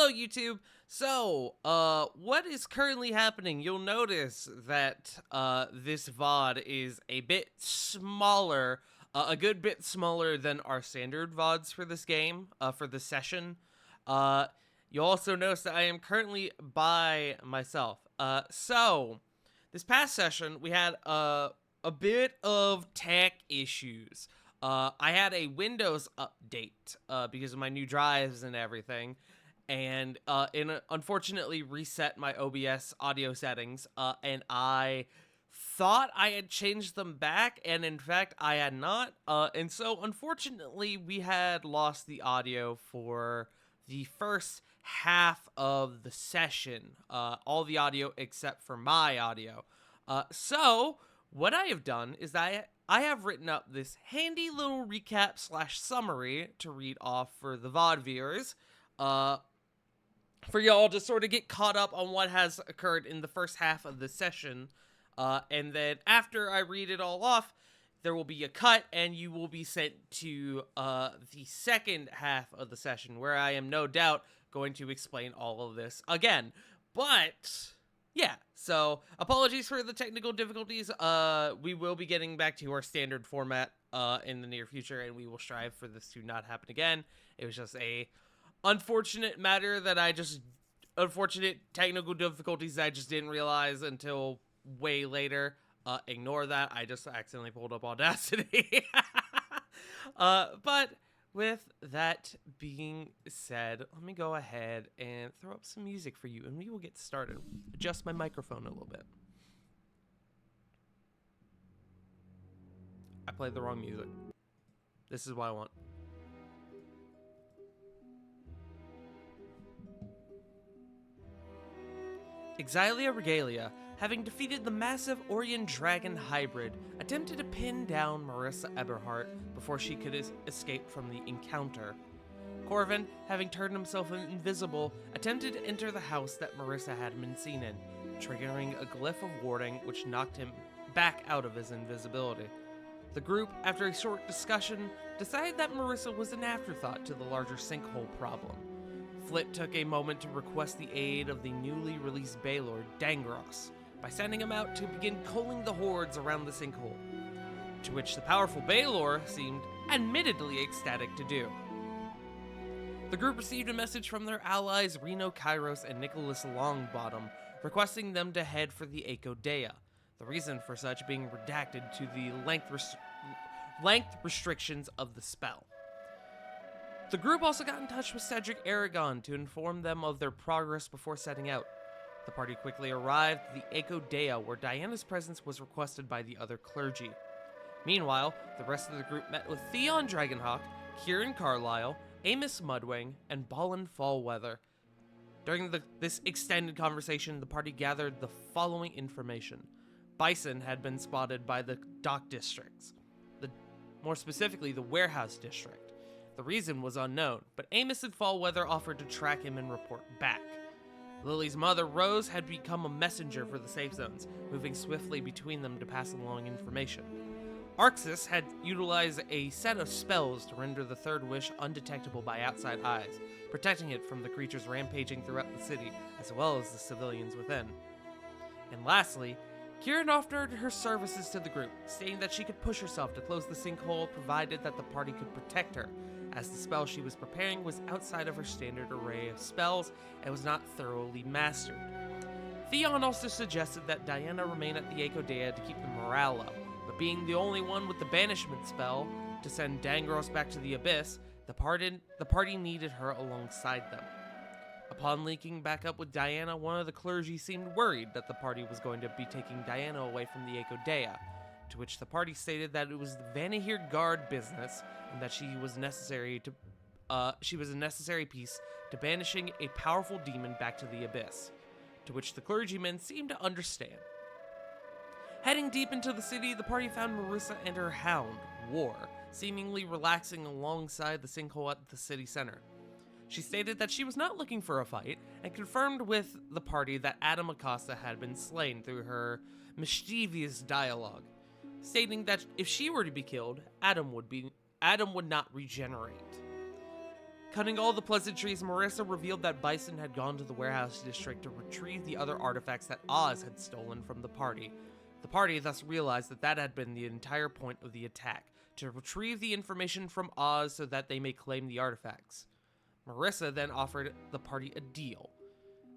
Hello, YouTube. So, what is currently happening? You'll notice that this VOD is a bit smaller, a good bit smaller than our standard VODs for this game, for this session. Uh, you'll also notice that I am currently by myself. So this past session we had a bit of tech issues. I had a Windows update because of my new drives and everything, and unfortunately reset my OBS audio settings. And I thought I had changed them back, and in fact I had not. And so unfortunately we had lost the audio for the first half of the session. All the audio except for my audio. So what I have done is I have written up this handy little recap / summary to read off for the VOD viewers, for y'all to sort of get caught up on what has occurred in the first half of the session. And then after I read it all off, there will be a cut and you will be sent to the second half of the session, where I am no doubt going to explain all of this again. But yeah, so apologies for the technical difficulties. We will be getting back to our standard format in the near future, and we will strive for this to not happen again. It was just a unfortunate matter that unfortunate technical difficulties that I just didn't realize until way later. Ignore that. I just accidentally pulled up Audacity. But with that being said, let me go ahead and throw up some music for you, and we will get started. Adjust my microphone a little bit. I played the wrong music. This is what I want. Exylia Regalia, having defeated the massive Orion Dragon hybrid, attempted to pin down Marissa Eberhardt before she could escape from the encounter. Corvin, having turned himself invisible, attempted to enter the house that Marissa had been seen in, triggering a glyph of warding which knocked him back out of his invisibility. The group, after a short discussion, decided that Marissa was an afterthought to the larger sinkhole problem. Flit took a moment to request the aid of the newly released Baylor, Dangros, by sending him out to begin culling the hordes around the sinkhole, to which the powerful Baylor seemed admittedly ecstatic to do. The group received a message from their allies Reno Kairos and Nicholas Longbottom, requesting them to head for the Echo Dea, the reason for such being redacted to the length restrictions of the spell. The group also got in touch with Cedric Aragon to inform them of their progress before setting out. The party quickly arrived at the Echo Dea, where Diana's presence was requested by the other clergy. Meanwhile, the rest of the group met with Theon Dragonhawk, Kieran Carlisle, Amos Mudwing, and Balin Fallweather. During this extended conversation, the party gathered the following information. Bison had been spotted by the dock districts, more specifically the warehouse district. The reason was unknown, but Amos and Fallweather offered to track him and report back. Lily's mother, Rose, had become a messenger for the safe zones, moving swiftly between them to pass along information. Arxis had utilized a set of spells to render the third wish undetectable by outside eyes, protecting it from the creatures rampaging throughout the city, as well as the civilians within. And lastly, Kieran offered her services to the group, stating that she could push herself to close the sinkhole provided that the party could protect her, as the spell she was preparing was outside of her standard array of spells and was not thoroughly mastered. Theon also suggested that Diana remain at the Echo Dea to keep the morale up, but being the only one with the banishment spell to send Dangros back to the Abyss, the party needed her alongside them. Upon linking back up with Diana, one of the clergy seemed worried that the party was going to be taking Diana away from the Echo Dea, to which the party stated that it was the Vanahir Guard business and that she was a necessary piece to banishing a powerful demon back to the Abyss, to which the clergymen seemed to understand. Heading deep into the city, the party found Marissa and her hound, War, seemingly relaxing alongside the sinkhole at the city center. She stated that she was not looking for a fight, and confirmed with the party that Adam Acosta had been slain through her mischievous dialogue, stating that if she were to be killed, Adam would not regenerate. Cutting all the pleasantries, Marissa revealed that Bison had gone to the warehouse district to retrieve the other artifacts that Oz had stolen from the party. The party thus realized that had been the entire point of the attack, to retrieve the information from Oz so that they may claim the artifacts. Marissa then offered the party a deal.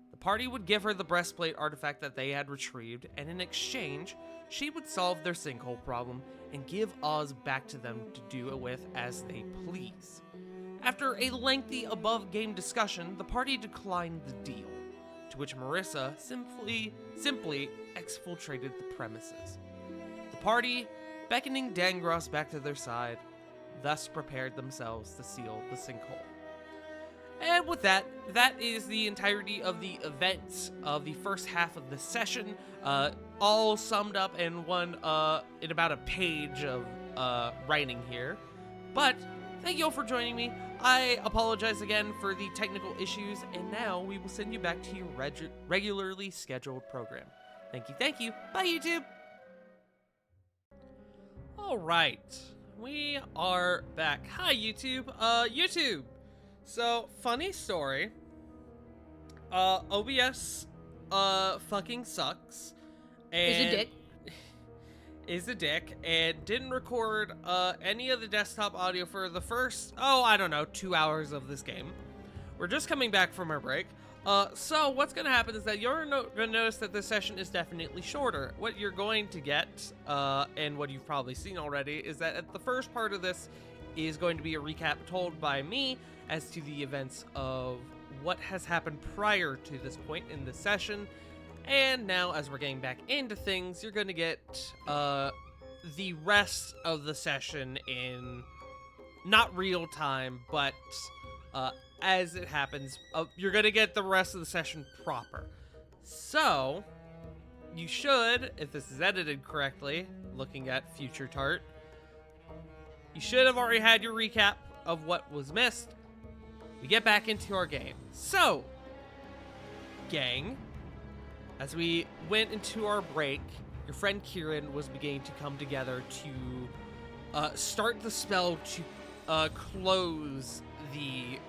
The party would give her the breastplate artifact that they had retrieved, and in exchange, she would solve their sinkhole problem and give Oz back to them to do it with as they please. After a lengthy above-game discussion, the party declined the deal, to which Marissa simply exfiltrated the premises. The party, beckoning Dangros back to their side, thus prepared themselves to seal the sinkhole. And with that is the entirety of the events of the first half of the session, all summed up in in about a page of writing here. But thank you all for joining me. I apologize again for the technical issues, and now we will send you back to your regularly scheduled program. Thank you. Bye, YouTube! Alright, we are back. Hi, YouTube. YouTube! So, funny story. OBS, fucking sucks. And is a dick, and didn't record, any of the desktop audio for the first, 2 hours of this game. We're just coming back from our break. So what's gonna happen is that you're gonna notice that this session is definitely shorter. What you're going to get, and what you've probably seen already, is that at the first part of this is going to be a recap told by me as to the events of what has happened prior to this point in the session. And now, as we're getting back into things, you're going to get the rest of the session in not real time, but as it happens, you're going to get the rest of the session proper. So, you should, if this is edited correctly, looking at Future Tart, you should have already had your recap of what was missed. We get back into our game. So, gang, as we went into our break, your friend Kieran was beginning to come together to start the spell to close the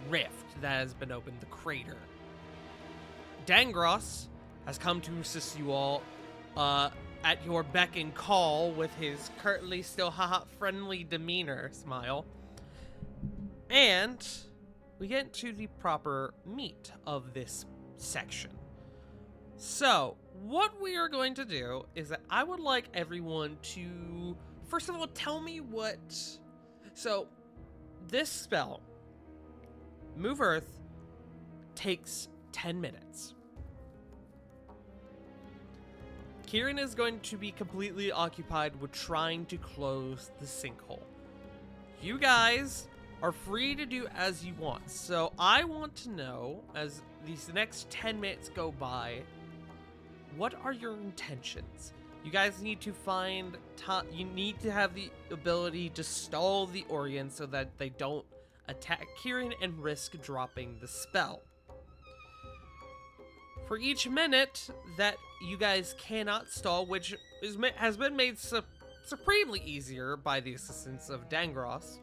rift that has been opened, the crater. Dangros has come to assist you all at your beck and call with his currently still friendly demeanor smile. And we get to the proper meat of this section. So, what we are going to do is that I would like everyone to, first of all, tell me what... So, this spell, Move Earth, takes 10 minutes. Kieran is going to be completely occupied with trying to close the sinkhole. You guys are free to do as you want. So I want to know, as these next 10 minutes go by, what are your intentions? You guys need to find time. You need to have the ability to stall the Orient so that they don't attack Kieran and risk dropping the spell. For each minute that you guys cannot stall, which has been made supremely easier by the assistance of Dangros,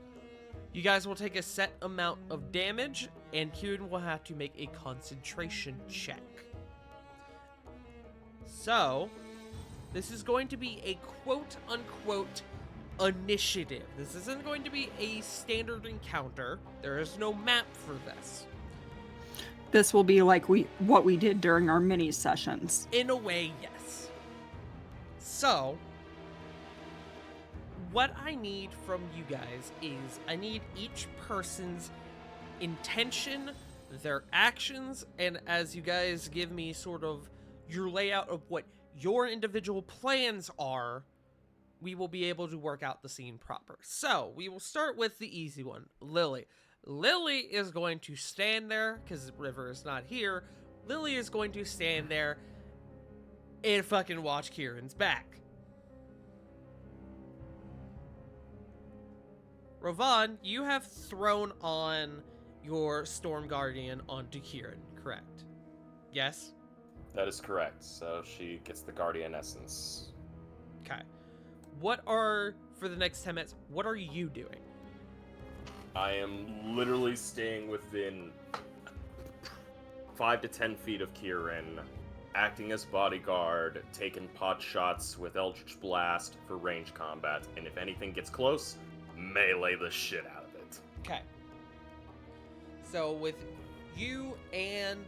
you guys will take a set amount of damage, and Kieran will have to make a concentration check. So, this is going to be a quote-unquote initiative. This isn't going to be a standard encounter. There is no map for this. This will be like what we did during our mini sessions. In a way, yes. So, what I need from you guys is I need each person's intention, their actions, and as you guys give me sort of your layout of what your individual plans are, we will be able to work out the scene proper. So, we will start with the easy one, Lily. Lily is going to stand there, because River is not here. Lily is going to stand there and fucking watch Kieran's back. Rovan, you have thrown on your Storm Guardian onto Kieran, correct? Yes? That is correct. So she gets the Guardian Essence. Okay. For the next 10 minutes, what are you doing? I am literally staying within 5 to 10 feet of Kieran, acting as bodyguard, taking pot shots with Eldritch Blast for range combat, and if anything gets close, melee the shit out of it. Okay. So with you and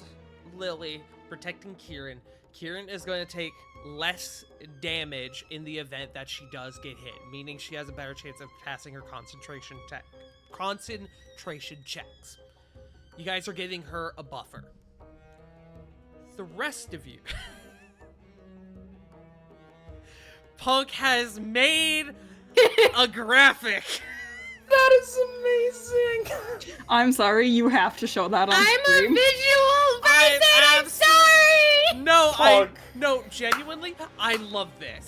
Lily protecting Kieran, Kieran is going to take less damage in the event that she does get hit, meaning she has a better chance of passing her concentration checks. You guys are giving her a buffer. The rest of you, Punk has made a graphic. That is amazing! I'm sorry, you have to show that on I'm a stream. visual person. I'm No, sorry. no, genuinely, I love this.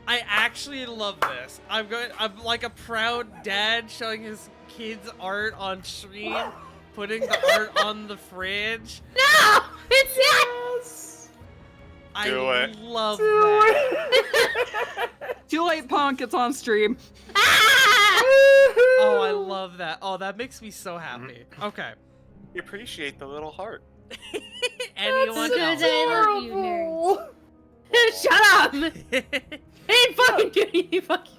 I actually love this. I'm like a proud dad showing his kids art on stream, putting the art on the fridge. No, it's not. I Do it. love that. Too late, Punk. It's on stream. Ah! Oh, I love that. Oh, that makes me so happy. Okay. You appreciate the little heart. Anyone Because else? I love you, nerds. Shut up. Hey, fucking dude, you fucking.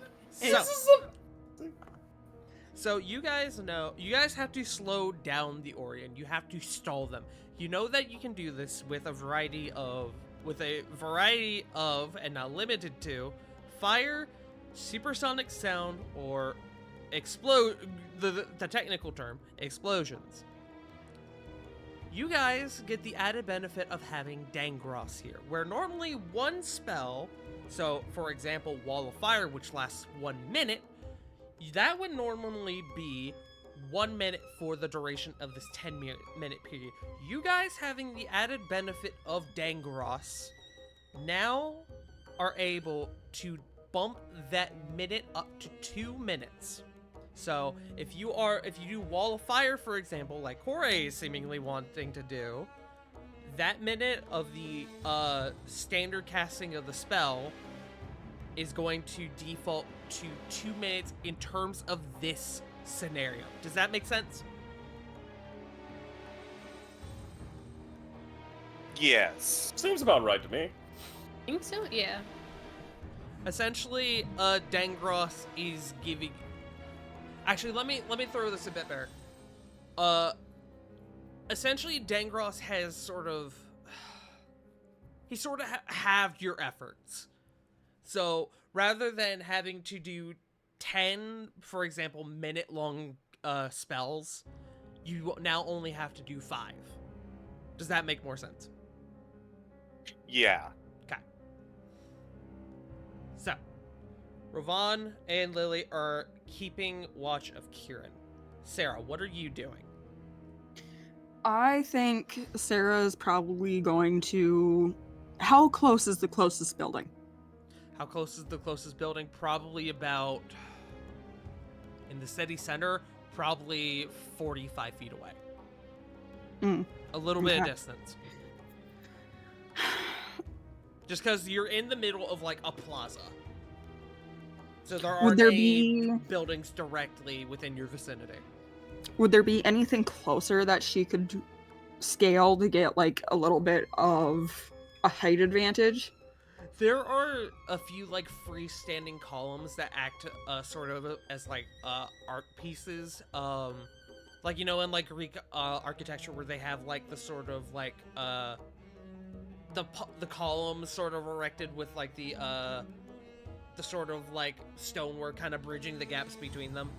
So you guys have to slow down the Orion. You have to stall them. You know that you can do this with a variety of, and not limited to, fire, supersonic sound, or the technical term, explosions. You guys get the added benefit of having Dangros here, where normally one spell, so for example, Wall of Fire, which lasts 1 minute, that would normally be 1 minute for the duration of this 10-minute period. You guys having the added benefit of Dangros now are able to bump that minute up to 2 minutes. So if you do Wall of Fire, for example, like Corey is seemingly wanting to do, that minute of the standard casting of the spell is going to default to 2 minutes in terms of this scenario. Does that make sense? Yes. Seems about right to me. Think so? Yeah. Essentially, Dangros is giving. Actually, let me throw this a bit better. Essentially, Dangros has sort of halved your efforts. So rather than having to do 10, for example, minute-long spells, you now only have to do 5. Does that make more sense? Yeah. Okay. So, Ravon and Lily are keeping watch of Kieran. Sarah, what are you doing? I think Sarah's probably going to... How close is the closest building? How close is the closest building? Probably about, in the city center, probably 45 feet away. A little bit of Okay. distance. Just because you're in the middle of, like, a plaza. So there aren't Would there any be buildings directly within your vicinity. Would there be anything closer that she could scale to get like a little bit of a height advantage? There are a few, like, freestanding columns that act sort of as, like, art pieces. Like, you know, in, like, Greek architecture where they have, like, the sort of, like, the columns sort of erected with, like, the sort of, like, stonework kind of bridging the gaps between them.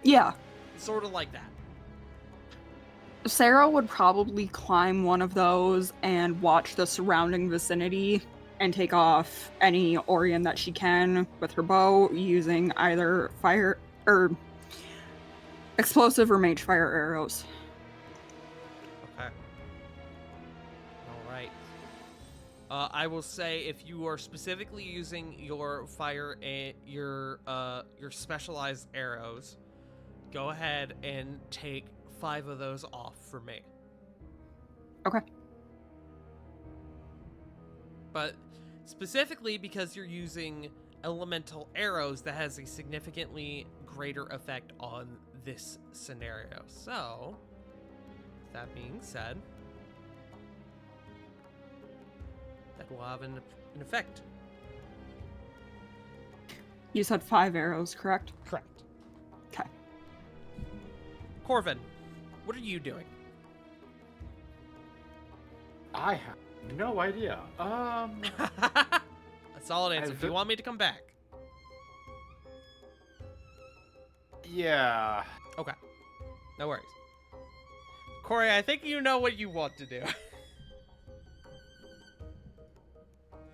Yeah. Sort of like that. Sarah would probably climb one of those and watch the surrounding vicinity and take off any Orion that she can with her bow using either fire or explosive or mage fire arrows. Okay. All right. I will say if you are specifically using your fire and your specialized arrows, go ahead and take 5 of those off for me. Okay. But specifically because you're using elemental arrows that has a significantly greater effect on this scenario. So, with that being said, that will have an effect. You said 5 arrows, correct? Correct. Okay. Corvin, what are you doing? I have no idea. A solid answer. Do you want me to come back? Yeah. Okay. No worries. Corey, I think you know what you want to do.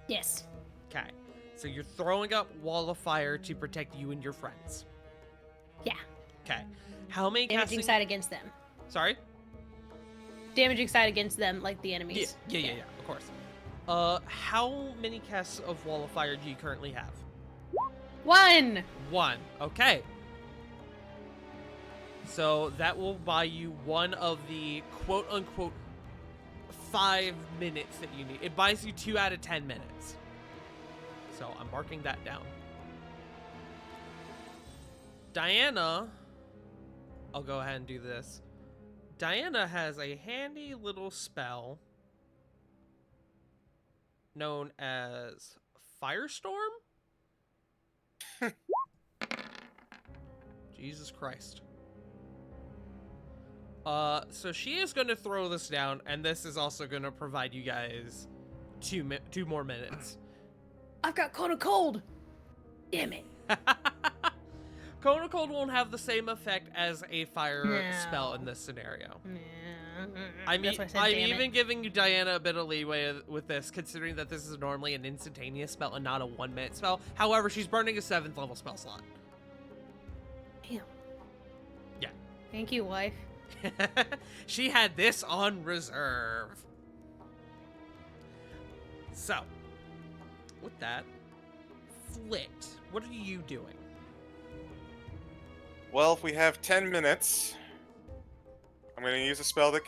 Yes. Okay. So you're throwing up wall of fire to protect you and your friends. Yeah. Okay. How many Damaging casting... side against them. Sorry? Damaging side against them, like the enemies. Yeah, of course. How many casts of wall of fire do you currently have? 1! 1. Okay. So that will buy you one of the quote-unquote 5 minutes that you need. It buys you 2 out of 10 minutes. So I'm marking that down. Diana, I'll go ahead and do this. Diana has a handy little spell known as Firestorm? Jesus Christ. So she is going to throw this down, and this is also going to provide you guys 2 more minutes. I've got Cone of Cold! Damn it. Cone of Cold won't have the same effect as a fire No. spell in this scenario. Yeah. I mean, That's why I said, I'm damn even it. giving you Diana a bit of leeway with this, considering that this is normally an instantaneous spell and not a 1-minute spell. However, she's burning a 7th level spell slot. Damn. Yeah. Thank you, wife. She had this on reserve. So, with that, Flit, what are you doing? Well, if we have 10 minutes, I'm going to use a spell that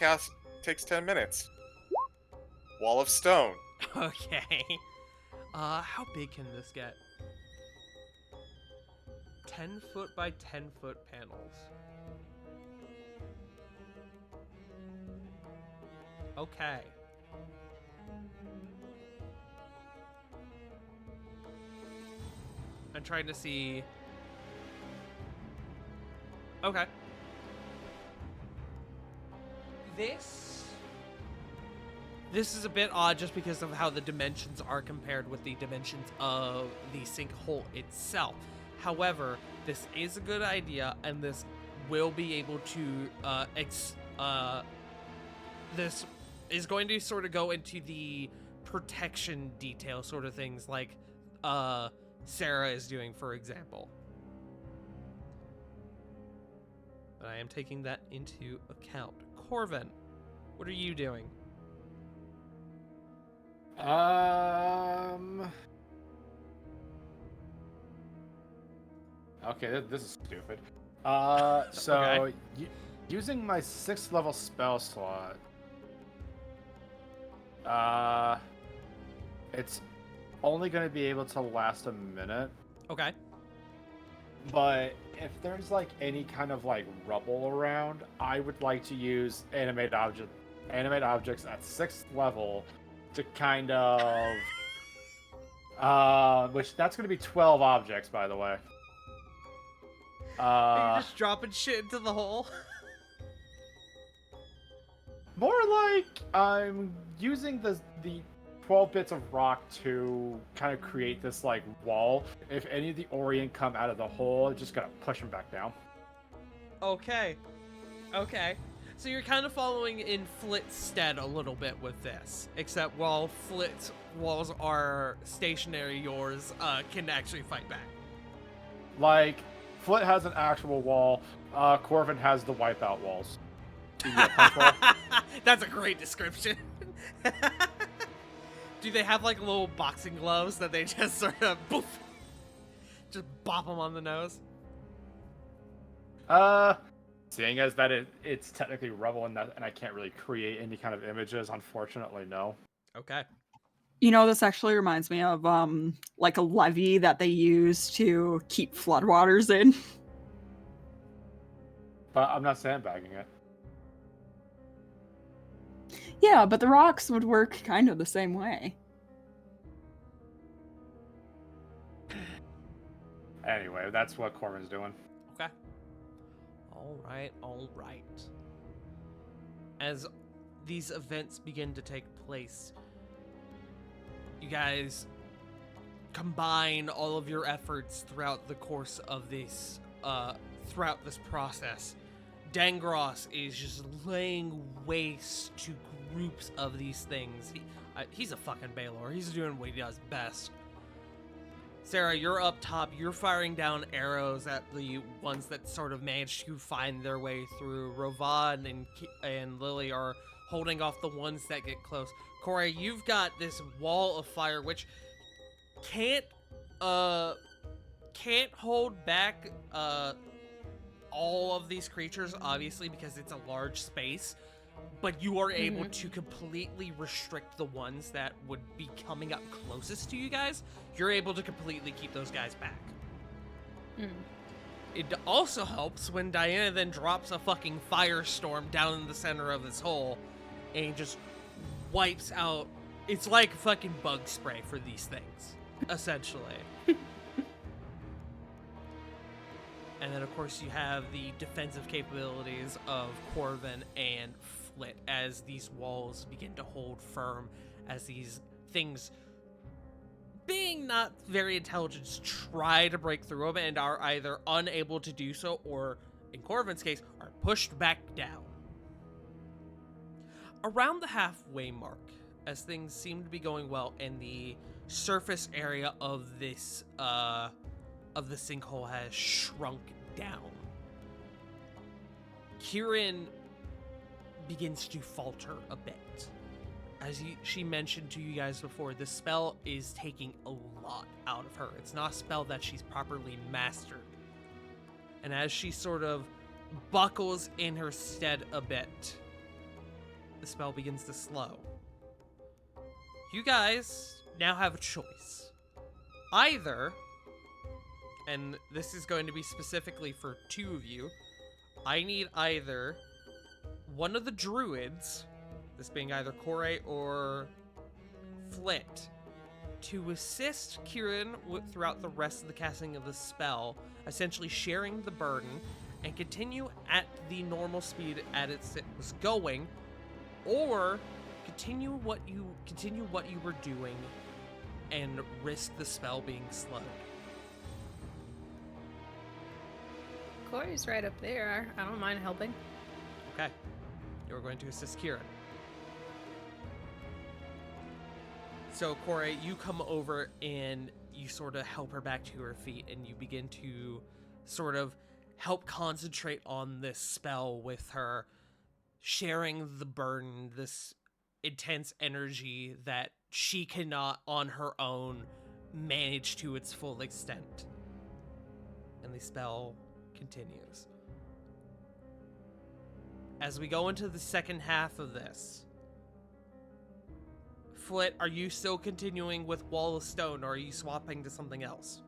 takes 10 minutes. Wall of Stone. Okay. How big can this get? 10-foot by 10-foot panels. Okay. I'm trying to see. Okay. This is a bit odd just because of how the dimensions are compared with the dimensions of the sinkhole itself. However, this is a good idea, and this will be able to this is going to sort of go into the protection detail sort of things like Sarah is doing, for example. But I am taking that into account. Corvin, what are you doing? Okay, this is stupid. So Okay. Using my 6th level spell slot, it's only going to be able to last a minute. Okay. But if there's like any kind of like rubble around, I would like to use animate objects at 6th level to kind of which that's going to be 12 objects, by the way. Are you just dropping shit into the hole? More like I'm using the 12 bits of rock to kind of create this like wall. If any of the Orient come out of the hole, just gonna push them back down. Okay. Okay. So you're kind of following in Flit's stead a little bit with this. Except while Flit's walls are stationary, yours can actually fight back. Like, Flit has an actual wall, Corvin has the wipeout walls. You get a punch roll? That's a great description. Do they have like little boxing gloves that they just sort of poof, just bop them on the nose? Seeing as that it's technically rubble and I can't really create any kind of images, unfortunately, no. Okay. You know, this actually reminds me of like a levee that they use to keep floodwaters in. but I'm not sandbagging it. Yeah, but the rocks would work kind of the same way. Anyway, that's what Corvin's doing. Okay. All right, all right. As these events begin to take place, you guys combine all of your efforts throughout the course of this, throughout this process. Dangros is just laying waste to groups of these things. He's a fucking Baylor. He's doing what he does best. Sarah, you're up top. You're firing down arrows at the ones that sort of managed to find their way through. Rovan and Lily are holding off the ones that get close. Corey, you've got this wall of fire which can't hold back all of these creatures, obviously, because it's a large space, but you are able to completely restrict the ones that would be coming up closest to you guys. You're able to completely keep those guys back. It also helps when Diana then drops a fucking firestorm down in the center of this hole and just wipes out. It's like fucking bug spray for these things, essentially. And then, of course, you have the defensive capabilities of Corvin and Flit as these walls begin to hold firm, as these things, being not very intelligent, try to break through them and are either unable to do so or, in Corvin's case, are pushed back down. Around the halfway mark, as things seem to be going well and the surface area of this, of the sinkhole has shrunk down, Kieran begins to falter a bit. As she mentioned to you guys before, the spell is taking a lot out of her. It's not a spell that she's properly mastered. And as she sort of buckles in her stead a bit, the spell begins to slow. You guys now have a choice. Either, and this is going to be specifically for two of you, I need either one of the druids, this being either Corey or Flit, to assist Kieran throughout the rest of the casting of the spell, essentially sharing the burden, and continue at the normal speed at it was going, or continue what you were doing and risk the spell being slowed. Corey's right up there. I don't mind helping. Okay. You're going to assist Kieran. So, Corey, you come over and you sort of help her back to her feet, and you begin to sort of help concentrate on this spell with her, sharing the burden, this intense energy that she cannot on her own manage to its full extent. And the spell continues. As we go into the second half of this, Flit, are you still continuing with Wall of Stone, or are you swapping to something else?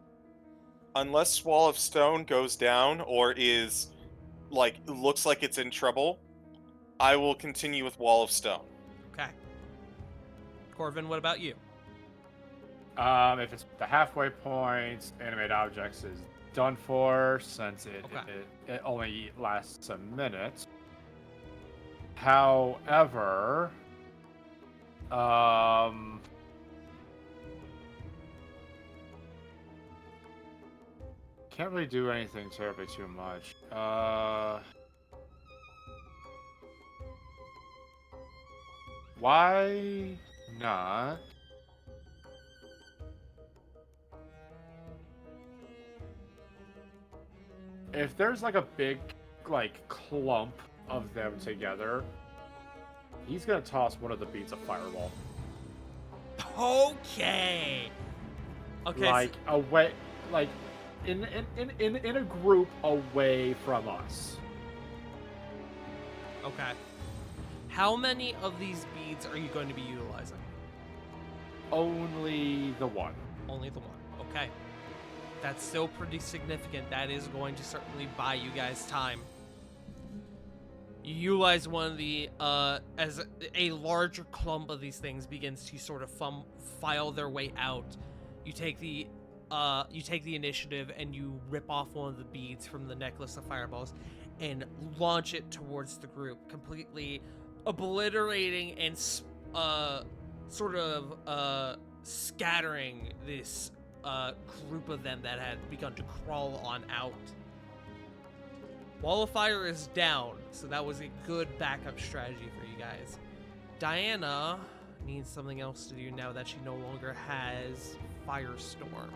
Unless Wall of Stone goes down or is, looks like it's in trouble, I will continue with Wall of Stone. Okay. Corvin, what about you? If it's the halfway point, animate objects is done for, since it only lasts a minute. However, can't really do anything terribly too much. Why not? If there's like a big clump of them together, he's gonna toss one of the beads of fireball. Okay. Okay. Away, in a group away from us. Okay. How many of these beads are you going to be utilizing? Only the one. Only the one. Okay. That's still pretty significant. That is going to certainly buy you guys time. You utilize one of the, as a larger clump of these things begins to sort of file their way out. You take the initiative and you rip off one of the beads from the necklace of fireballs and launch it towards the group, completely obliterating and, sort of, scattering this, group of them that had begun to crawl on out. Wall of Fire is down, so that was a good backup strategy for you guys. Diana needs something else to do now that she no longer has Firestorm.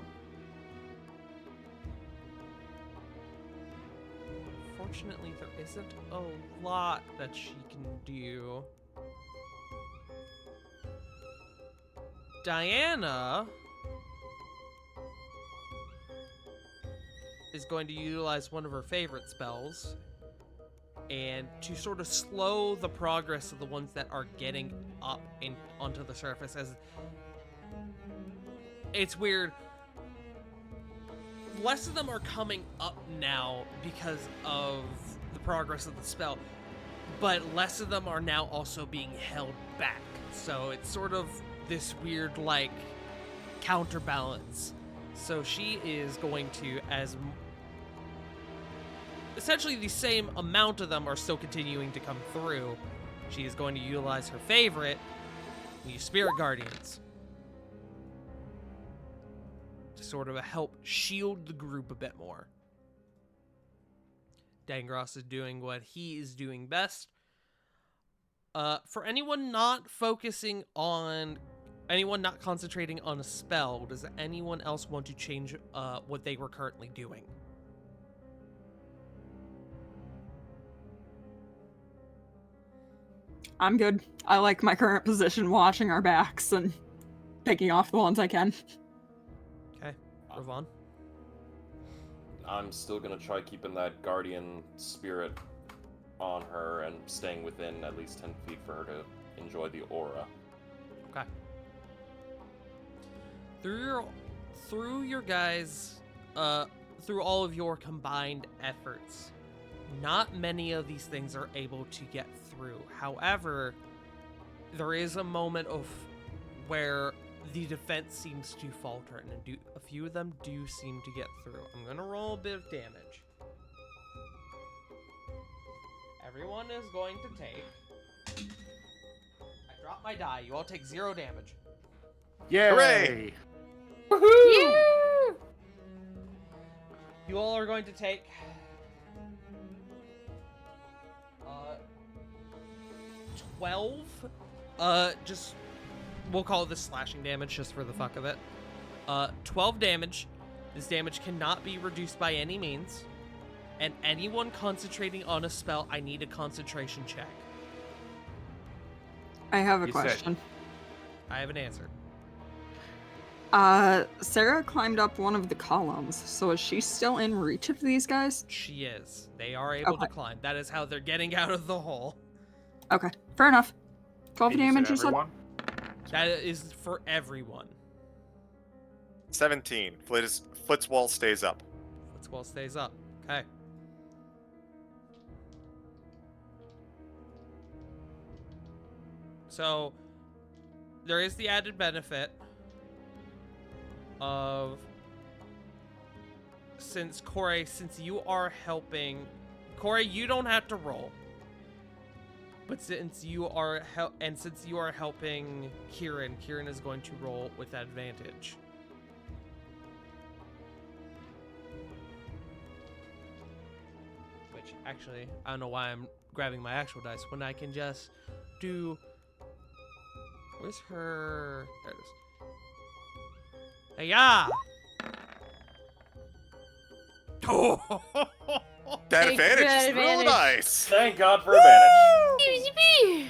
Fortunately, there isn't a lot that she can do. Diana is going to utilize one of her favorite spells and to sort of slow the progress of the ones that are getting up onto the surface. As it's weird, less of them are coming up now because of the progress of the spell, but less of them are now also being held back. So it's sort of this weird, like, counterbalance. So she is going to, as essentially the same amount of them are still continuing to come through, she is going to utilize her favorite, the Spirit Guardians, to sort of help shield the group a bit more. Dangros is doing what he is doing best. For anyone not concentrating on a spell, does anyone else want to change what they were currently doing? I'm good. I like my current position, watching our backs and picking off the ones I can. Okay, Ravon. I'm still gonna try keeping that guardian spirit on her and staying within at least 10 feet for her to enjoy the aura. Okay. Through your guys, through all of your combined efforts, not many of these things are able to get through. However, there is a moment of where the defense seems to falter, and a few of them do seem to get through. I'm gonna roll a bit of damage. Everyone is going to take... I dropped my die. You all take 0 damage. Yay! Hooray! Yeah! You all are going to take... 12? We'll call this slashing damage just for the fuck of it. 12 damage. This damage cannot be reduced by any means. And anyone concentrating on a spell, I need a concentration check. I have a You said- question. I have an answer. Sarah climbed up one of the columns, so is she still in reach of these guys? She is. They are able to Okay. climb. That is how they're getting out of the hole. Okay, fair enough. 12 And you damage, said you said? everyone? That is for everyone. 17. Foot's wall stays up. Blitzwall stays up. Okay. So, there is the added benefit of, since you are helping, Corey, you don't have to roll. But since you are helping Kieran is going to roll with advantage. Which, actually, I don't know why I'm grabbing my actual dice when I can just do... Where's her... There it is. Hey-ya! That Take advantage that is real advantage. nice. Thank God for advantage. Yippee!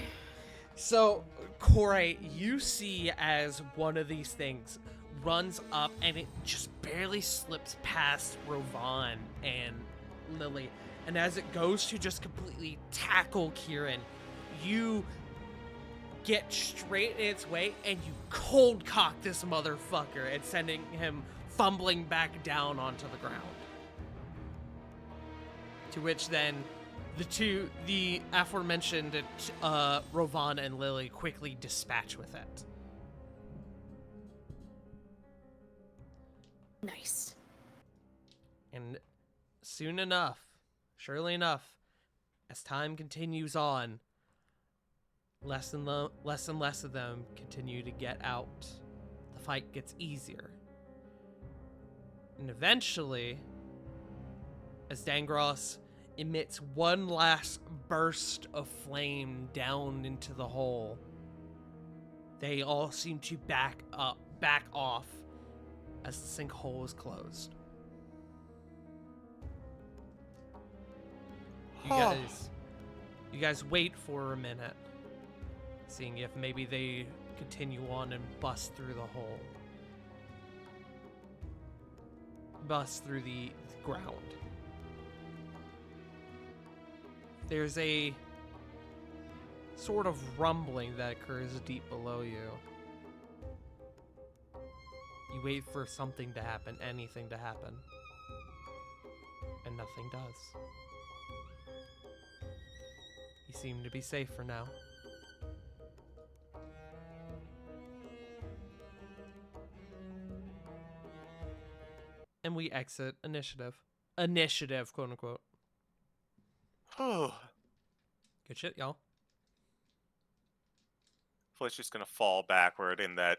So, Corey, you see as one of these things runs up and it just barely slips past Rovan and Lily. And as it goes to just completely tackle Kieran, you get straight in its way and you cold cock this motherfucker and sending him fumbling back down onto the ground. To which then The aforementioned Rovan and Lily quickly dispatch with it. Nice. And soon enough, surely enough, as time continues on, less and less of them continue to get out. The fight gets easier. And eventually, as Dangros emits one last burst of flame down into the hole, they all seem to back off as the sinkhole is closed. You guys wait for a minute, seeing if maybe they continue on and bust through the hole. Bust through the ground. There's a sort of rumbling that occurs deep below you. You wait for something to happen, anything to happen, and nothing does. You seem to be safe for now. And we exit initiative. Initiative, quote unquote. Oh. Good shit, y'all. Fletcher's just gonna fall backward in that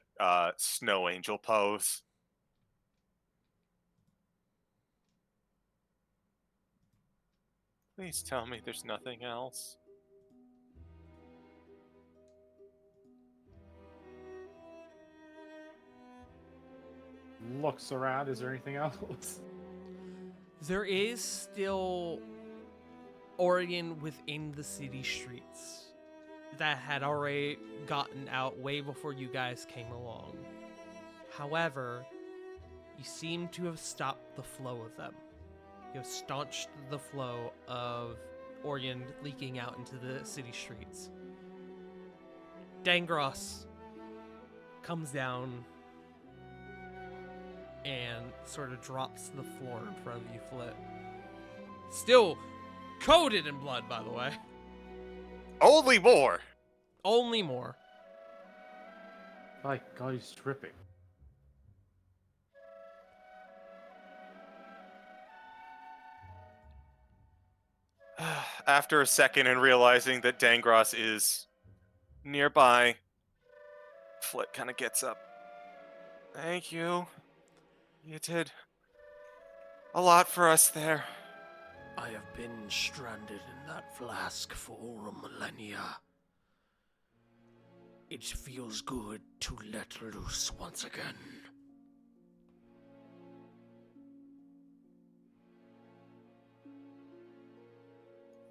snow angel pose. Please tell me there's nothing else. Looks around. Is there anything else? There is still Orion within the city streets that had already gotten out way before you guys came along. However, you seem to have stopped the flow of them. You have staunched the flow of Orion leaking out into the city streets. Dangros comes down and sort of drops to the floor in front of you, Flit. Still coated in blood, by the way. Only more! Only more. My God, he's dripping. After a second and realizing that Dangros is nearby, Flit kind of gets up. Thank you. You did a lot for us there. I have been stranded in that flask for a millennia. It feels good to let loose once again.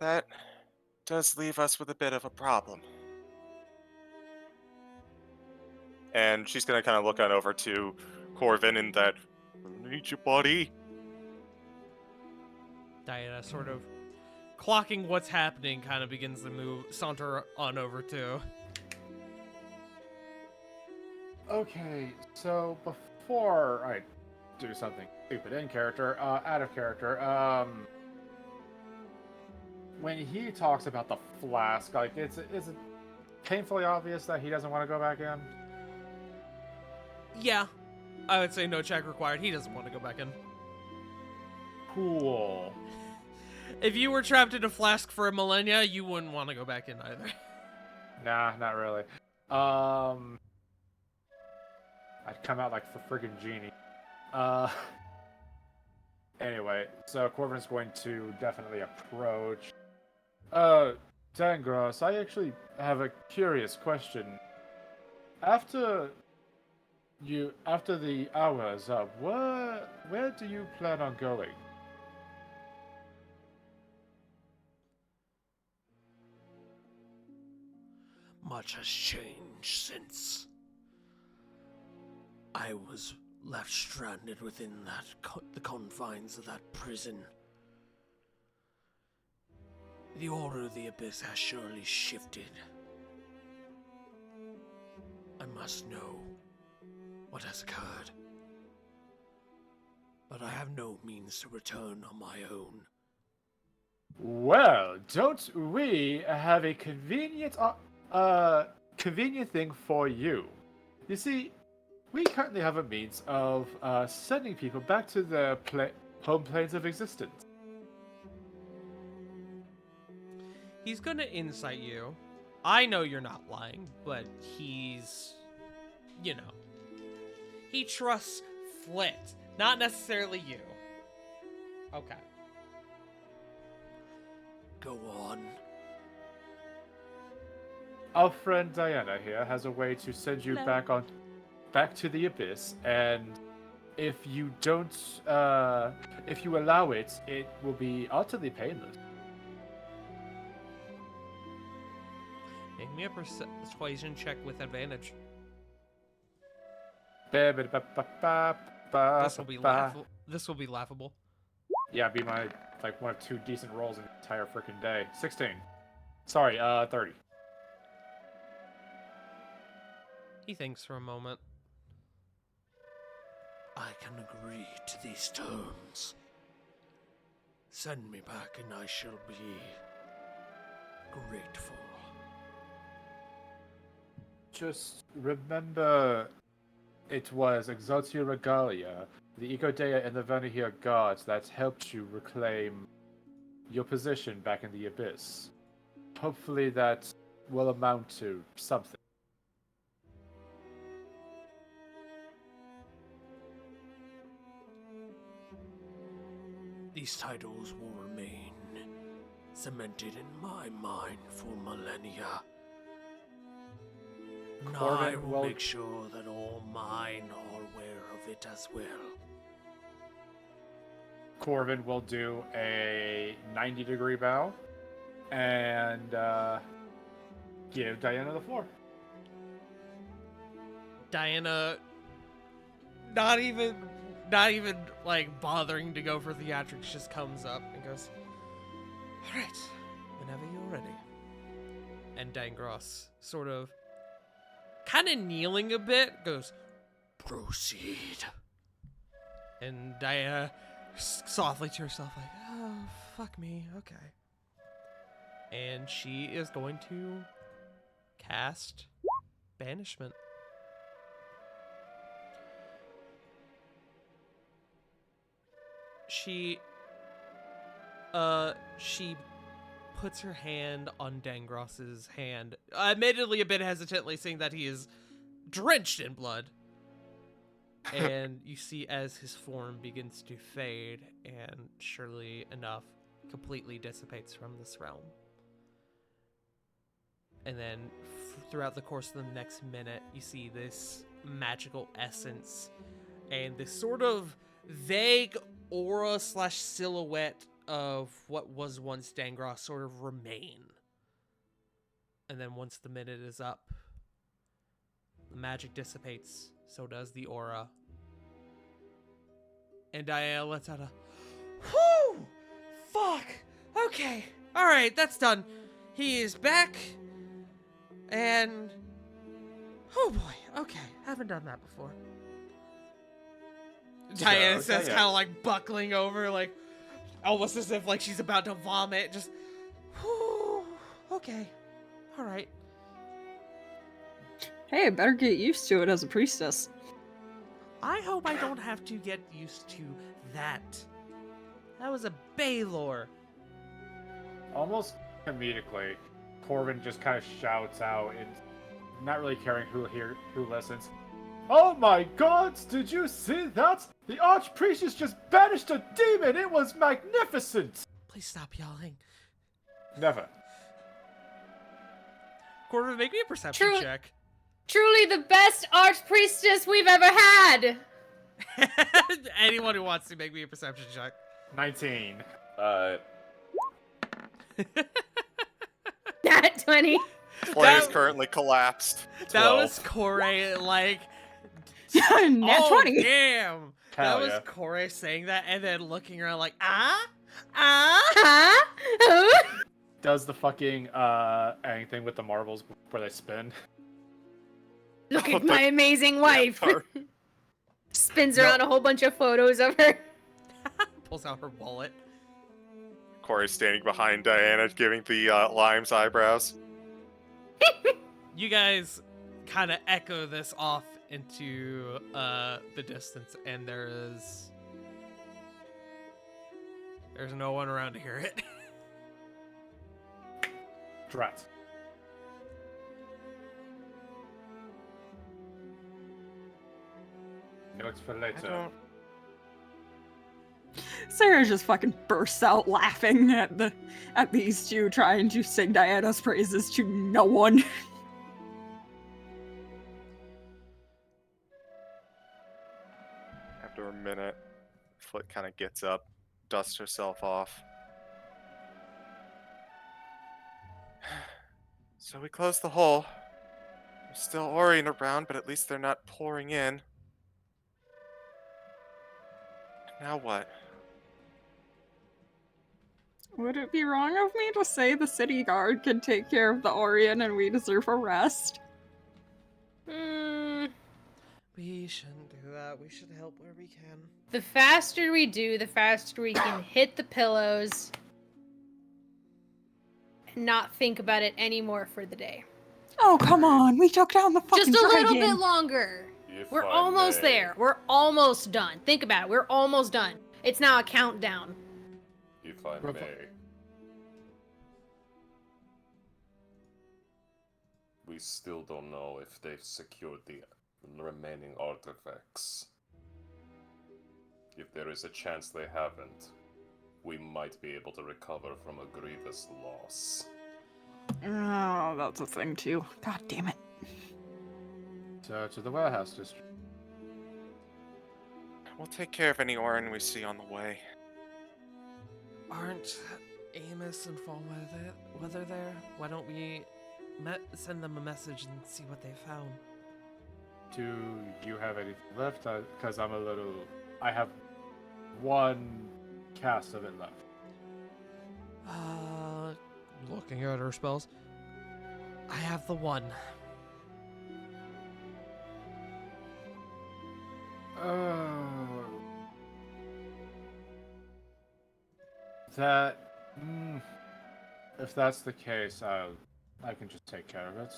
That does leave us with a bit of a problem. And she's gonna kind of look on over to Corvin in that, I need you, buddy. Diana, sort of clocking what's happening, kind of begins to saunter on over too. Okay, so before I do something stupid in character, out of character, when he talks about the flask, like, is it painfully obvious that he doesn't want to go back in? Yeah, I would say no check required. He doesn't want to go back in. Cool. If you were trapped in a flask for a millennia, you wouldn't want to go back in either. Nah, not really. I'd come out like the friggin' genie. Anyway, so Corvin's going to definitely approach. Dangros, I actually have a curious question. After the hour is up, where do you plan on going? Much has changed since I was left stranded within the confines of that prison. The order of the Abyss has surely shifted. I must know what has occurred. But I have no means to return on my own. Well, don't we have a convenient thing for you? You see, we currently have a means of sending people back to their home planes of existence. He's gonna insight you. I know you're not lying, but he's, you know, he trusts Flit, not necessarily you. Okay. Go on. Our friend Diana here has a way to send you Hello. back to the abyss, and if you don't, if you allow it, it will be utterly painless. Make me a persuasion check with advantage. This This will be laughable. This will be laughable. Yeah, be my like one of two decent rolls in the entire freaking day. 16. Sorry, 30. He thinks for a moment. I can agree to these terms. Send me back and I shall be grateful. Just remember, it was Exaltia Regalia, the Ego Dea and the Vanahir gods that helped you reclaim your position back in the abyss. Hopefully that will amount to something. These titles will remain cemented in my mind for millennia. And I Corbin will will- make sure that all mine are aware of it as well. Corvin will do a 90-degree bow and give Diana the floor. Diana, not even like bothering to go for theatrics, just comes up and goes, "All right, whenever you're ready." And Dangros, sort of, kind of kneeling a bit, goes, Proceed. and Diana softly to herself like, "Oh, fuck me, okay." And she is going to cast Banishment. She puts her hand on Dangros's hand, admittedly a bit hesitantly, seeing that he is drenched in blood. And you see as his form begins to fade and, surely enough, completely dissipates from this realm. And then throughout the course of the next minute, you see this magical essence and this sort of vague aura / silhouette of what was once Dangros sort of remain. And then once the minute is up, the magic dissipates, so does the aura. And Diana lets out a, "Whew! Fuck! Okay, alright, that's done. He is back. And, oh boy, okay, haven't done that before." Diana says, kind of like buckling over, like almost as if like she's about to vomit. Just, whew, okay, all right. Hey, I better get used to it as a priestess. I hope I don't have to get used to that. That was a Baylor. Almost comedically, Corbin just kind of shouts out, and not really caring who listens. "Oh my God! Did you see that? The Archpriestess just banished a demon! It was magnificent!" Please stop yelling. Never. Corbin, make me a perception True- check. Truly the best archpriestess we've ever had! Anyone who wants to, make me a perception check. 19. Nat 20. Play is currently collapsed. That 12. was Corey, like, Nat oh 20. damn. That Hell was yeah. Corey saying that and then looking around like, ah? Huh? Huh? Does the fucking anything with the marbles where they spin? Look Oh, at my amazing wife. part. Spins around a whole bunch of photos of her. Pulls out her wallet. Corey's standing behind Diana, giving the Lime's eyebrows. You guys kind of echo this off into the distance, and there's no one around to hear it. Drat. Notes for I later. don't. Sarah just fucking bursts out laughing at these two trying to sing Diana's praises to no one. After a minute, Flit kind of gets up, dusts herself off. So we close the hole. There's still Orion around, but at least they're not pouring in. Now what? Would it be wrong of me to say the city guard can take care of the Orion and we deserve a rest? Hmm. We shouldn't do that. We should help where we can. The faster we do, the faster we can hit the pillows and not think about it anymore for the day. Oh, come on. We took down the fucking Just a little dragon. bit longer. If We're I almost may. there. We're almost done. Think about it. We're almost done. It's now a countdown. If I Real may. quick. We still don't know if they've secured the remaining artifacts. If there is a chance they haven't, we might be able to recover from a grievous loss. Oh, that's a thing too. God damn it. So to the warehouse district. We'll take care of any Orion we see on the way. Aren't Amos and Fallweather there? Why don't we send them a message and see what they found? Do you have anything left? Because I have one cast of it left. Looking at her spells. I have the one. Oh. That. If that's the case, I can just take care of it.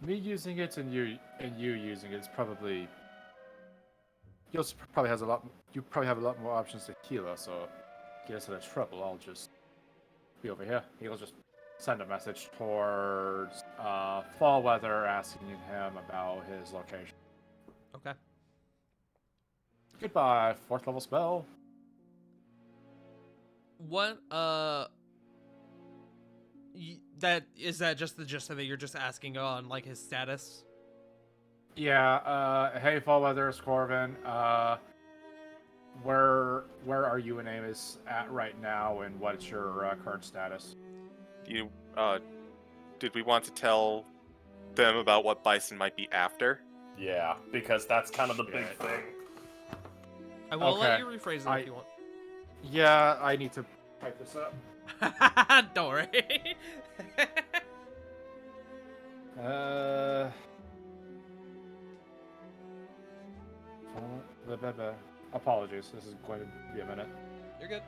Me using it and you using it is probably. You probably have a lot more options to heal us, or get us out of trouble. I'll just be over here. He'll just send a message towards Fallweather, asking him about his location. Okay. Goodbye, 4th level spell. What, is that just the gist of it? You're just asking on, like, his status? Yeah, hey Fallweather, it's Corvin. Where are you and Amos at right now, and what's your current status? You, did we want to tell them about what Bison might be after? Yeah, because that's kind of the big Yeah. thing. I will let Okay. you rephrase it if you want. Yeah, I need to type this up. Don't worry. Apologies, this is going to be a minute. You're good.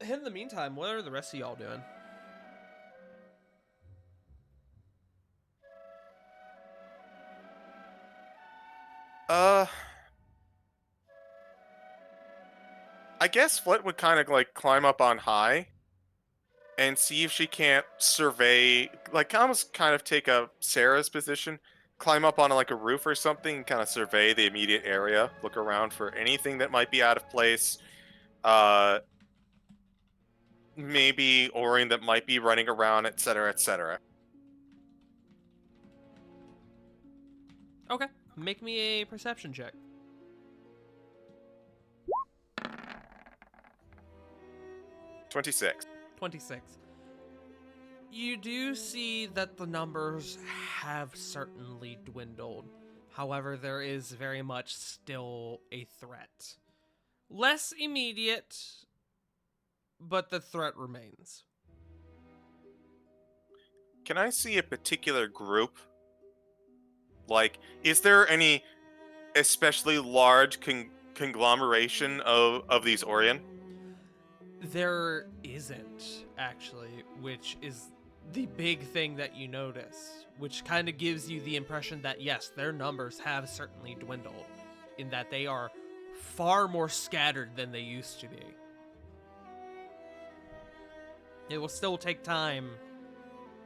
In the meantime, what are the rest of y'all doing? I guess Flit would kind of like climb up on high and see if she can't survey, like almost kind of take a Sarah's position, climb up on like a roof or something, and kind of survey the immediate area, look around for anything that might be out of place. Maybe Orion that might be running around, etc., etc. Okay. Make me a perception check. 26. 26. You do see that the numbers have certainly dwindled. However, there is very much still a threat. Less immediate, but the threat remains. can I see a particular group? Like, is there any especially large conglomeration of these Orion? There isn't, actually, which is the big thing that you notice, which kind of gives you the impression that, yes, their numbers have certainly dwindled, in that they are far more scattered than they used to be. It will still take time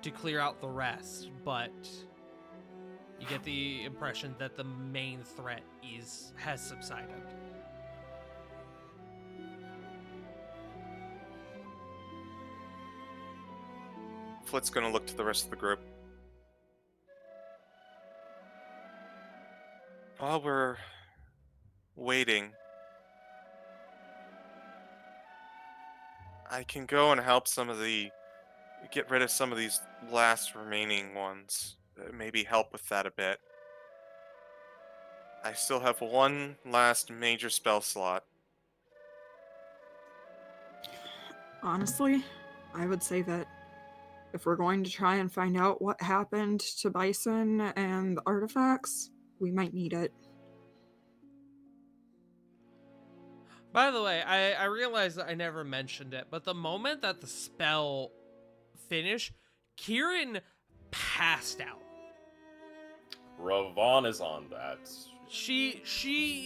to clear out the rest, but you get the impression that the main threat has subsided. Flit's gonna look to the rest of the group. While we're waiting, I can go and help get rid of some of these last remaining ones. Maybe help with that a bit. I still have one last major spell slot. Honestly, I would say that if we're going to try and find out what happened to Bison and the artifacts, we might need it. By the way, I realized that I never mentioned it, but the moment that the spell finished, Kieran passed out. Ravon is on that. She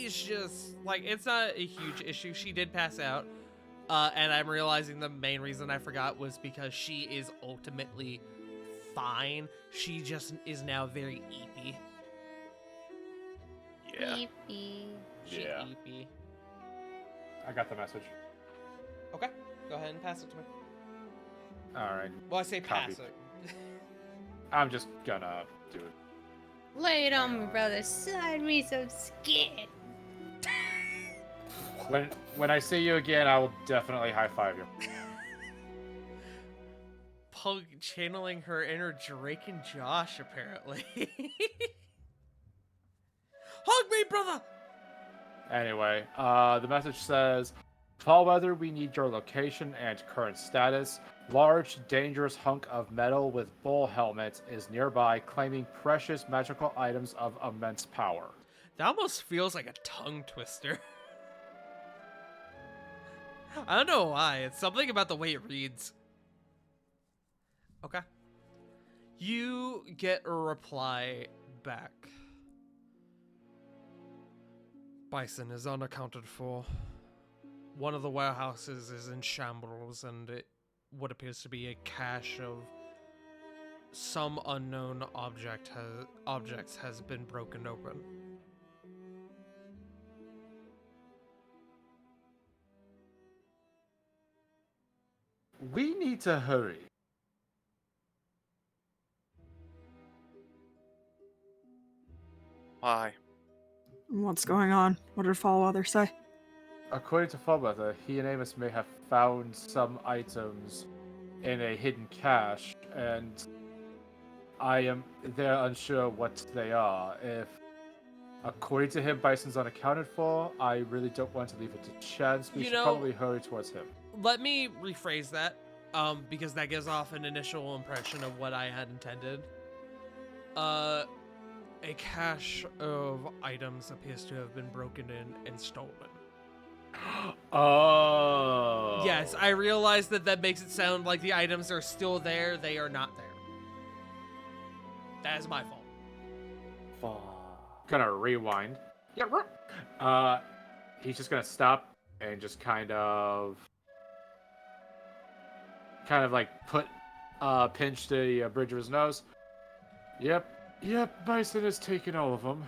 is just, like, it's not a huge issue. She did pass out. And I'm realizing the main reason I forgot was because she is ultimately fine. She just is now very eepy. Yeah. Beepy. She Yeah. eepy. I got the message. Okay, go ahead and pass it to me. All right. Well, I say Copy. pass it. I'm just gonna do it. Lay it on me, brother. Side me so scared. When I see you again, I will definitely high five you. Pug channeling her inner Drake and Josh, apparently. Hug me, brother! Anyway, the message says, Fallweather, we need your location and current status. Large, dangerous hunk of metal with bull helmet is nearby, claiming precious magical items of immense power. That almost feels like a tongue twister. I don't know why. It's something about the way it reads. Okay. You get a reply back. Bison is unaccounted for. One of the warehouses is in shambles, and what appears to be a cache of some unknown objects has been broken open. We need to hurry. Why? What's going on? What did Fallweather say? According to Fallweather, he and Amos may have found some items in a hidden cache, and they're unsure what they are. If, according to him, Bison's unaccounted for, I really don't want to leave it to chance. We You should know- probably hurry towards him. Let me rephrase that, because that gives off an initial impression of what I had intended. A cache of items appears to have been broken in and stolen. Oh. Yes, I realize that makes it sound like the items are still there. They are not there. That is my fault. Gonna rewind. Yeah. He's just gonna stop and just kind of like pinch the bridge of his nose. Yep, Bison has taken all of them.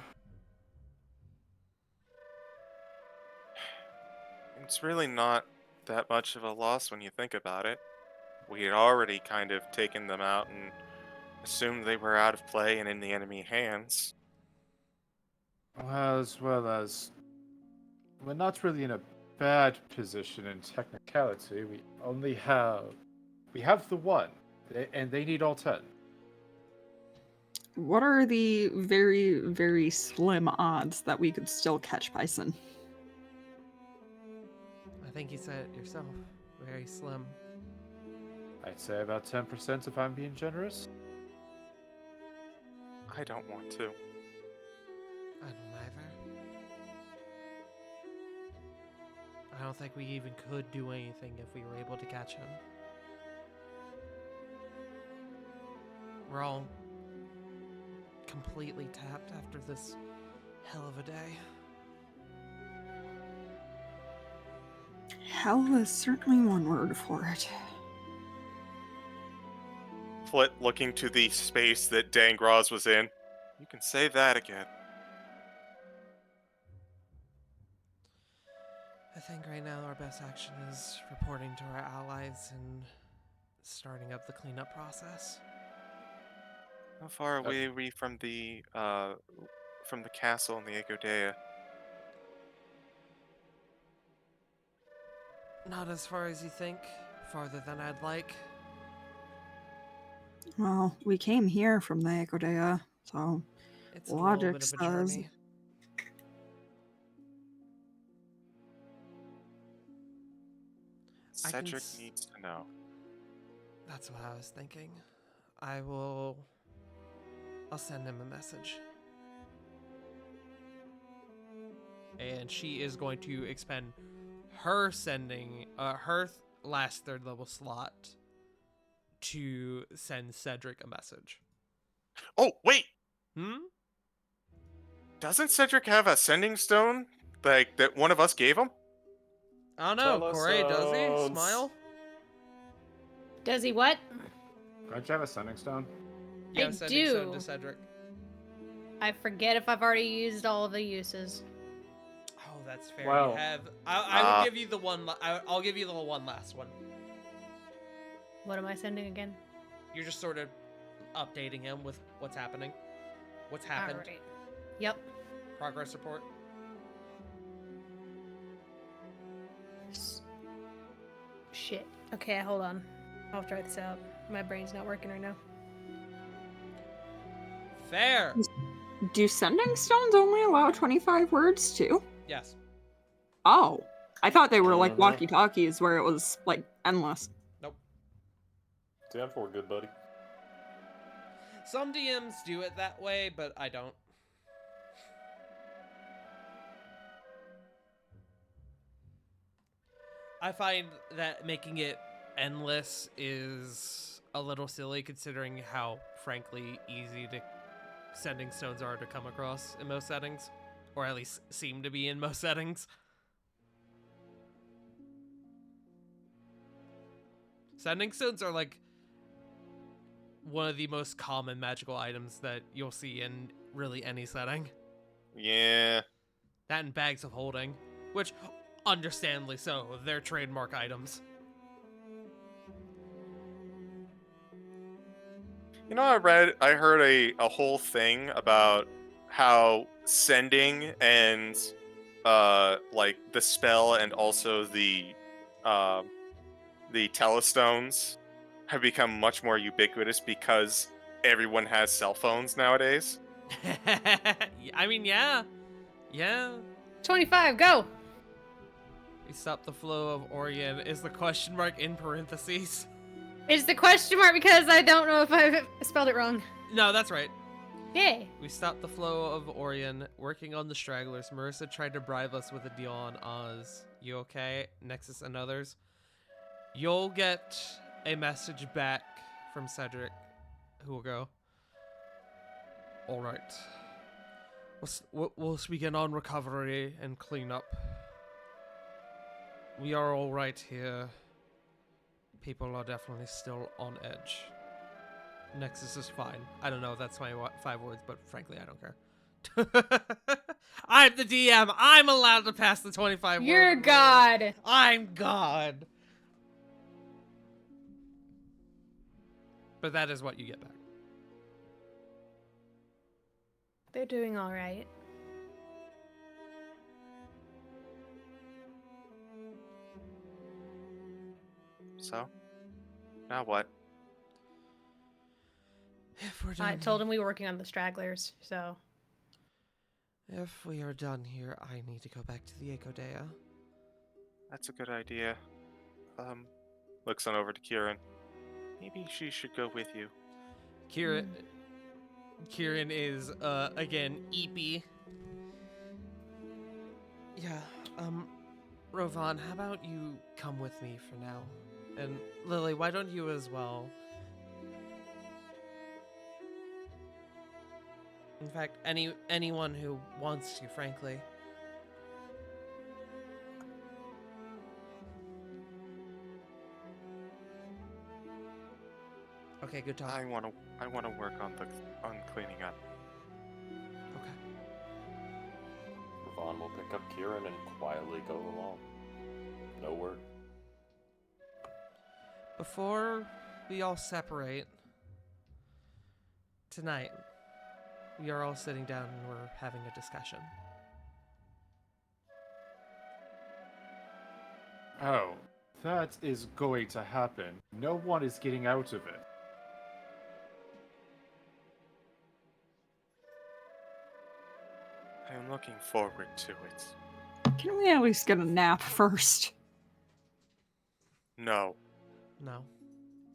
It's really not that much of a loss when you think about it. We had already kind of taken them out and assumed they were out of play and in the enemy hands. As well as we're not really in a bad position in technicality. We have the one, and they need all 10. What are the very, very slim odds that we could still catch Bison? I think you said it yourself. Very slim. I'd say about 10% if I'm being generous. I don't want to. I don't either. I don't think we even could do anything if we were able to catch him. We're all completely tapped after this hell of a day. Hell is certainly one word for it. Flit looking to the space that Dangraz was in. You can say that again. I think right now our best action is reporting to our allies and starting up the cleanup process. How far away are we from the castle in the Echodea? Not as far as you think, farther than I'd like. Well, we came here from the Echodea, so It's a little logic bit of a says journey. I can Cedric s- needs to know. That's what I was thinking. I'll send him a message. And she is going to expend her sending her last third level slot to send Cedric a message. Oh, wait! Doesn't Cedric have a sending stone like that one of us gave him? I don't know, Corey, does he? Telestones. Smile? Does he what? Don't you have a sending stone? Yeah, I sending stone do. to Cedric. I forget if I've already used all of the uses. Oh, that's fair. Well, you have. I will give you the one. I'll give you the one last one. What am I sending again? You're just sort of updating him with what's happening. What's happened. Alright. Yep. Progress report. Shit. Okay, hold on. I'll try this out. My brain's not working right now. Fair. do sending stones only allow 25 words too? Yes. Oh. I thought they were like Mhm. walkie-talkies where it was like endless. Nope. Damn for good, buddy. Some DMs do it that way, but I don't. I find that making it endless is a little silly considering how, frankly, easy to sending stones are to come across in most settings. Or at least seem to be in most settings. Sending stones are like one of the most common magical items that you'll see in really any setting. Yeah. That and bags of holding, which, understandably so, they're trademark items. You know, I heard a whole thing about how sending and like the spell and also the telestones have become much more ubiquitous because everyone has cell phones nowadays. I mean, yeah. Yeah. 25, go! We stop the flow of Orion. Is the question mark in parentheses? It's the question mark because I don't know if I spelled it wrong. No, that's right. Yay. We stopped the flow of Orion, working on the stragglers. Marissa tried to bribe us with a deal on Oz. You okay? Nexus and others. You'll get a message back from Cedric, who will go, all right. We'll begin on recovery and cleanup. We are all right here. People are definitely still on edge. Nexus is fine. I don't know if that's my 5 words, but frankly, I don't care. I'm the DM. I'm allowed to pass the 25 word You're rule. God. I'm God. But that is what you get back. They're doing alright. So, now what? If we're done, I told him we were working on the stragglers, so. If we are done here, I need to go back to the Echodea. That's a good idea. Looks on over to Kieran. Maybe she should go with you. Kira, Kieran is, again, eepy. Yeah, Rovan, how about you come with me for now? And Lily, why don't you as well? In fact, anyone who wants to, frankly. Okay, good talk. I wanna work on cleaning up. Okay. Ravon will pick up Kieran and quietly go along. No word. Before we all separate tonight, we are all sitting down and we're having a discussion. Oh, that is going to happen. No one is getting out of it. I'm looking forward to it. Can we at least get a nap first? No, No.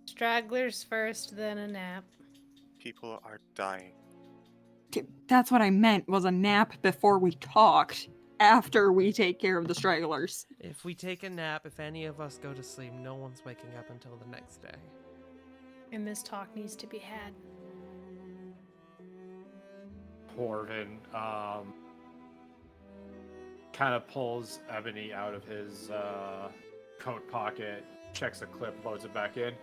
Stragglers first, then a nap. people are dying. That's what I meant, was a nap before we talked. After we take care of the stragglers. If we take a nap, if any of us go to sleep, no one's waking up until the next day. And this talk needs to be had. Corvin kind of pulls Ebony out of his coat pocket, checks a clip, loads it back in.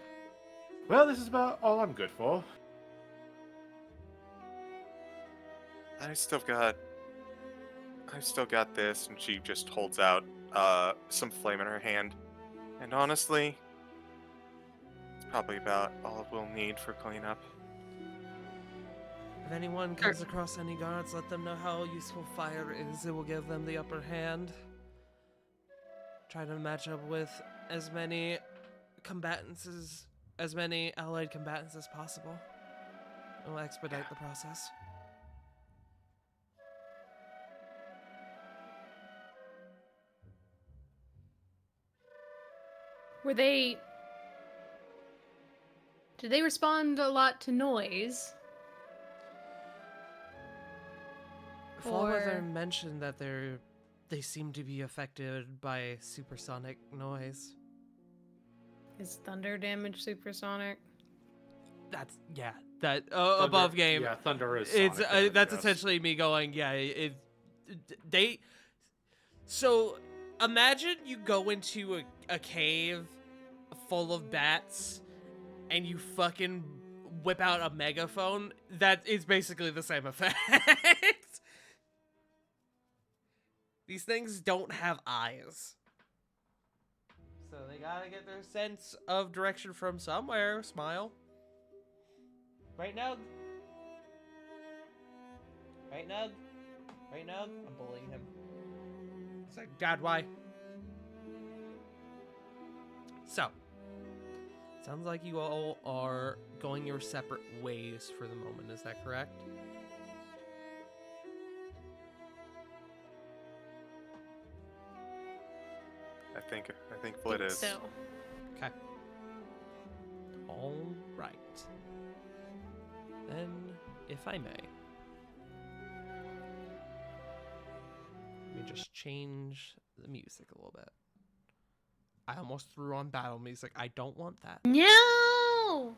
Well, this is about all I'm good for. I've still got this, and she just holds out some flame in her hand. And honestly, it's probably about all we'll need for cleanup. If anyone comes across any guards, let them know how useful fire is. It will give them the upper hand. Try to match up with as many allied combatants as possible. It will expedite the process. Did they respond a lot to noise? Fallweather Or- mentioned that they seem to be affected by supersonic noise. Is thunder damage supersonic? That Thunder- above game. Yeah, Thunder is. It's sonic damage, that's yes. essentially me going, yeah, they. So imagine you go into a cave full of bats and you fucking whip out a megaphone. That is basically the same effect. These things don't have eyes. So they gotta get their sense of direction from somewhere. Smile. Right, Nug? Right, Nug? Right, Nug? I'm bullying him. It's like, Dad, why? So, sounds like you all are going your separate ways for the moment. Is that correct? I think Flit is. So, Okay. All right. Then, if I may, let me just change the music a little bit. I almost threw on battle music. I don't want that. no!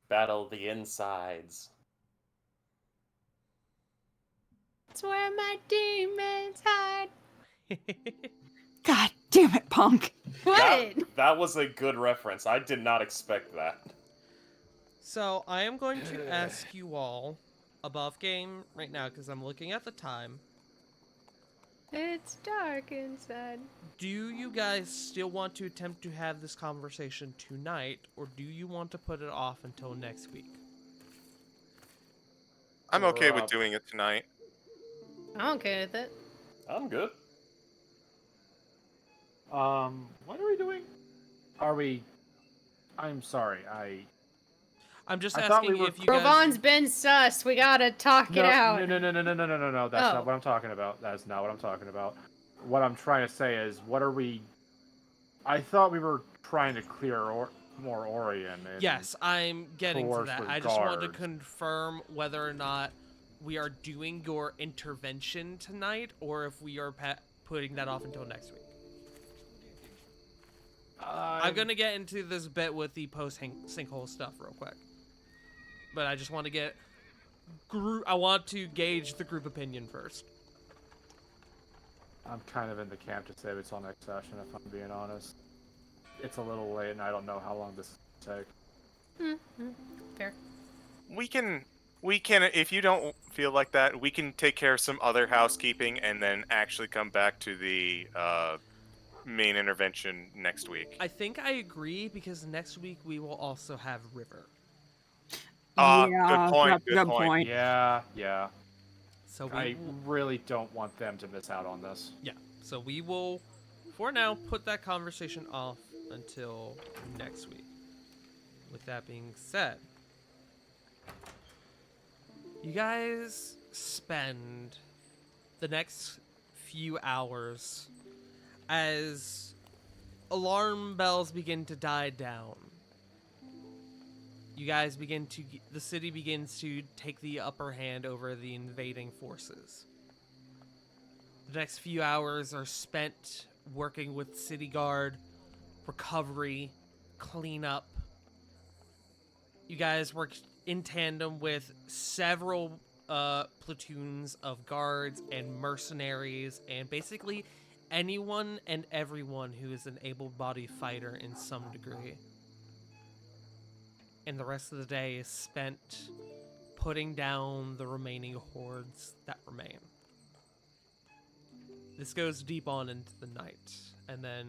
Battle the insides. That's where my demons hide. God damn it, Punk. What? That was a good reference. I did not expect that. So, I am going to ask you all above game right now because I'm looking at the time. It's dark inside. Do you guys still want to attempt to have this conversation tonight, or do you want to put it off until next week? I'm okay with Rob. doing it tonight. I'm okay with it. I'm good. What are we doing? Are we? I'm sorry. I'm just I thought we asking were- if you guys... Ravon's been sus. We gotta talk it out. No. That's Oh. not what I'm talking about. That's not what I'm talking about. What I'm trying to say is, what are we? I thought we were trying to clear more Orien. And Yes, I'm getting to coerce that. with I just wanted to guards. confirm whether or not we are doing your intervention tonight, or if we are putting that off until next week. I'm gonna get into this bit with the post-sinkhole stuff real quick, but I just want to get I want to gauge the group opinion first. I'm kind of in the camp to say it's on next session, if I'm being honest. It's a little late, and I don't know how long this will take. Fair. We can, if you don't feel like that, we can take care of some other housekeeping and then actually come back to the main intervention next week. I think I agree because next week we will also have River. Good point. that's a Good point. Yeah. So we I will, really don't want them to miss out on this. yeah. So we will, for now, put that conversation off until next week. With that being said, you guys spend the next few hours as alarm bells begin to die down. You guys the city begins to take the upper hand over the invading forces. The next few hours are spent working with city guard, recovery, cleanup. You guys work in tandem with several platoons of guards and mercenaries and basically anyone and everyone who is an able-bodied fighter in some degree. And the rest of the day is spent putting down the remaining hordes that remain. This goes deep on into the night. And then,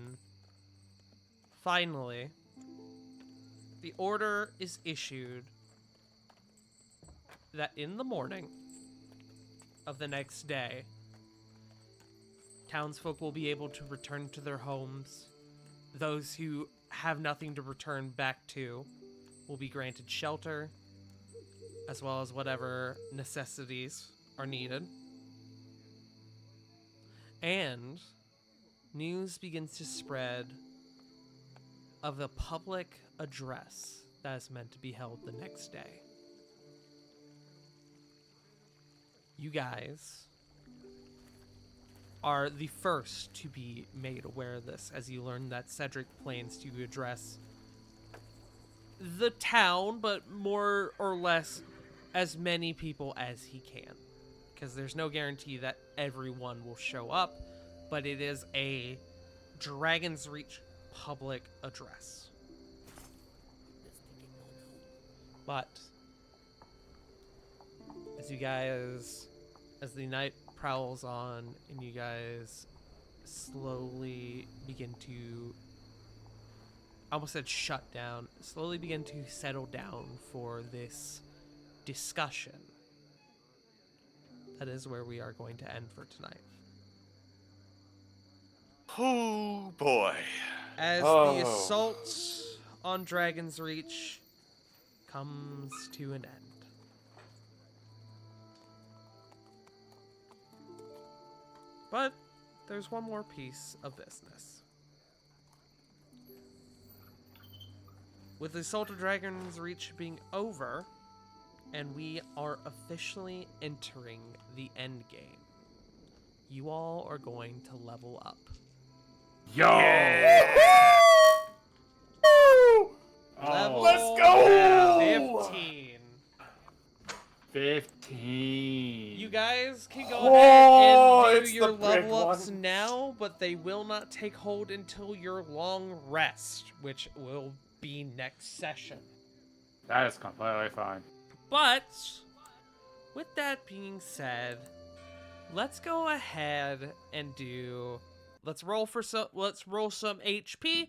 finally, the order is issued that in the morning of the next day, townsfolk will be able to return to their homes. Those who have nothing to return back to will be granted shelter, as well as whatever necessities are needed. And news begins to spread of the public address that is meant to be held the next day. You guys are the first to be made aware of this as you learn that Cedric plans to address the town, but more or less as many people as he can. Because there's no guarantee that everyone will show up, but it is a Dragon's Reach public address. But as the night prowls on and you guys slowly begin to, I almost said shut down, slowly begin to settle down for this discussion, that is where we are going to end for tonight. Oh boy. As the assault on Dragon's Reach comes to an end. But there's one more piece of business. With the assault of Dragon's Reach being over, and we are officially entering the end game, you all are going to level up. Yo! Level Let's go! 15. 15. You guys can go Oh, ahead and do it's your the big level ups one. now, but they will not take hold until your long rest, which will be next session. That is completely fine. But with that being said, let's go ahead and let's roll some HP.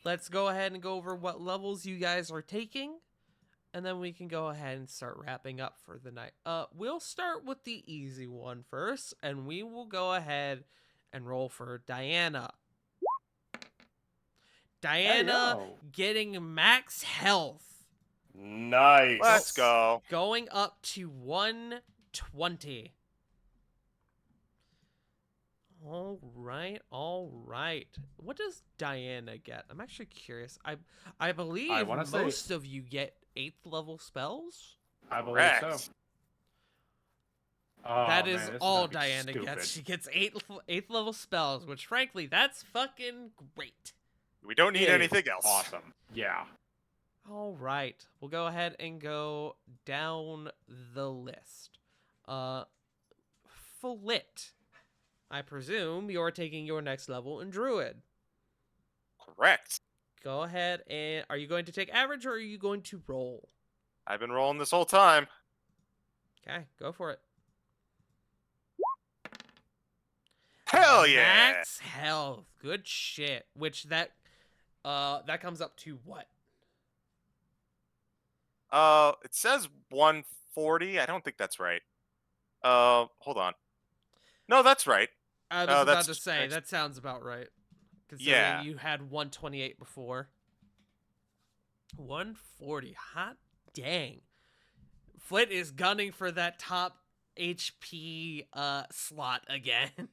Let's go ahead and go over what levels you guys are taking, and then we can go ahead and start wrapping up for the night. We'll start with the easy one first, and we will go ahead and roll for Diana. Diana Hey, yo. getting max health, Nice. Let's go. going up to 120. All right, all right. What does Diana get? I'm actually curious. I believe wanna say- most of you get 8th level spells. I believe Correct. so. Oh, That man, is this all gonna be Diana stupid. gets. She gets 8th level spells, which frankly, that's fucking great. We don't need Yeah, anything else. Awesome. Yeah. All right, we'll go ahead and go down the list. Flit. I presume you're taking your next level in Druid. Correct. Go ahead and are you going to take average or are you going to roll? I've been rolling this whole time. Okay, go for it. Hell yeah! Max health. Good shit. Which that comes up to what? It says 140. I don't think that's right. Hold on. No, that's right. I was Oh, about that's to say next- that sounds about right. Considering Yeah. you had 128 before. 140. Hot dang. Flit is gunning for that top HP slot again.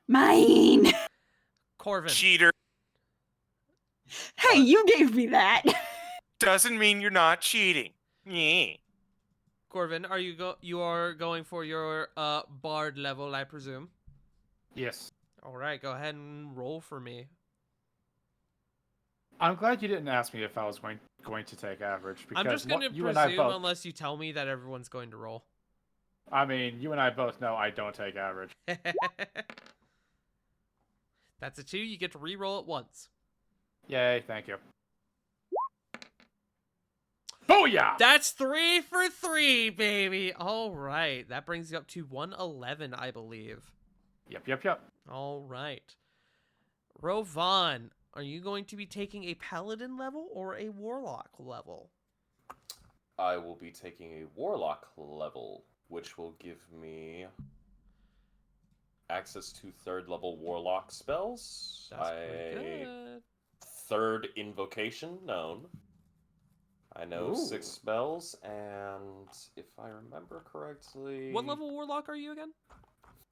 Mine. Corvin. Cheater Hey, you gave me that. doesn't mean you're not cheating. Yeah. Corvin, you are going for your bard level, I presume. Yes. All right, go ahead and roll for me. I'm glad you didn't ask me if I was going to take average because I'm just going to you and I presume both. unless you tell me that everyone's going to roll. I mean, you and I both know I don't take average. That's a 2. You get to re-roll it once. Yay! Thank you. Booyah! That's 3 for 3, baby. All right, that brings you up to 111, I believe. Yep. All right. Rovan, are you going to be taking a paladin level or a warlock level? I will be taking a warlock level, which will give me access to 3rd level warlock spells. That's pretty good. 3rd invocation known. I know Ooh. 6 spells, and if I remember correctly, What level warlock are you again?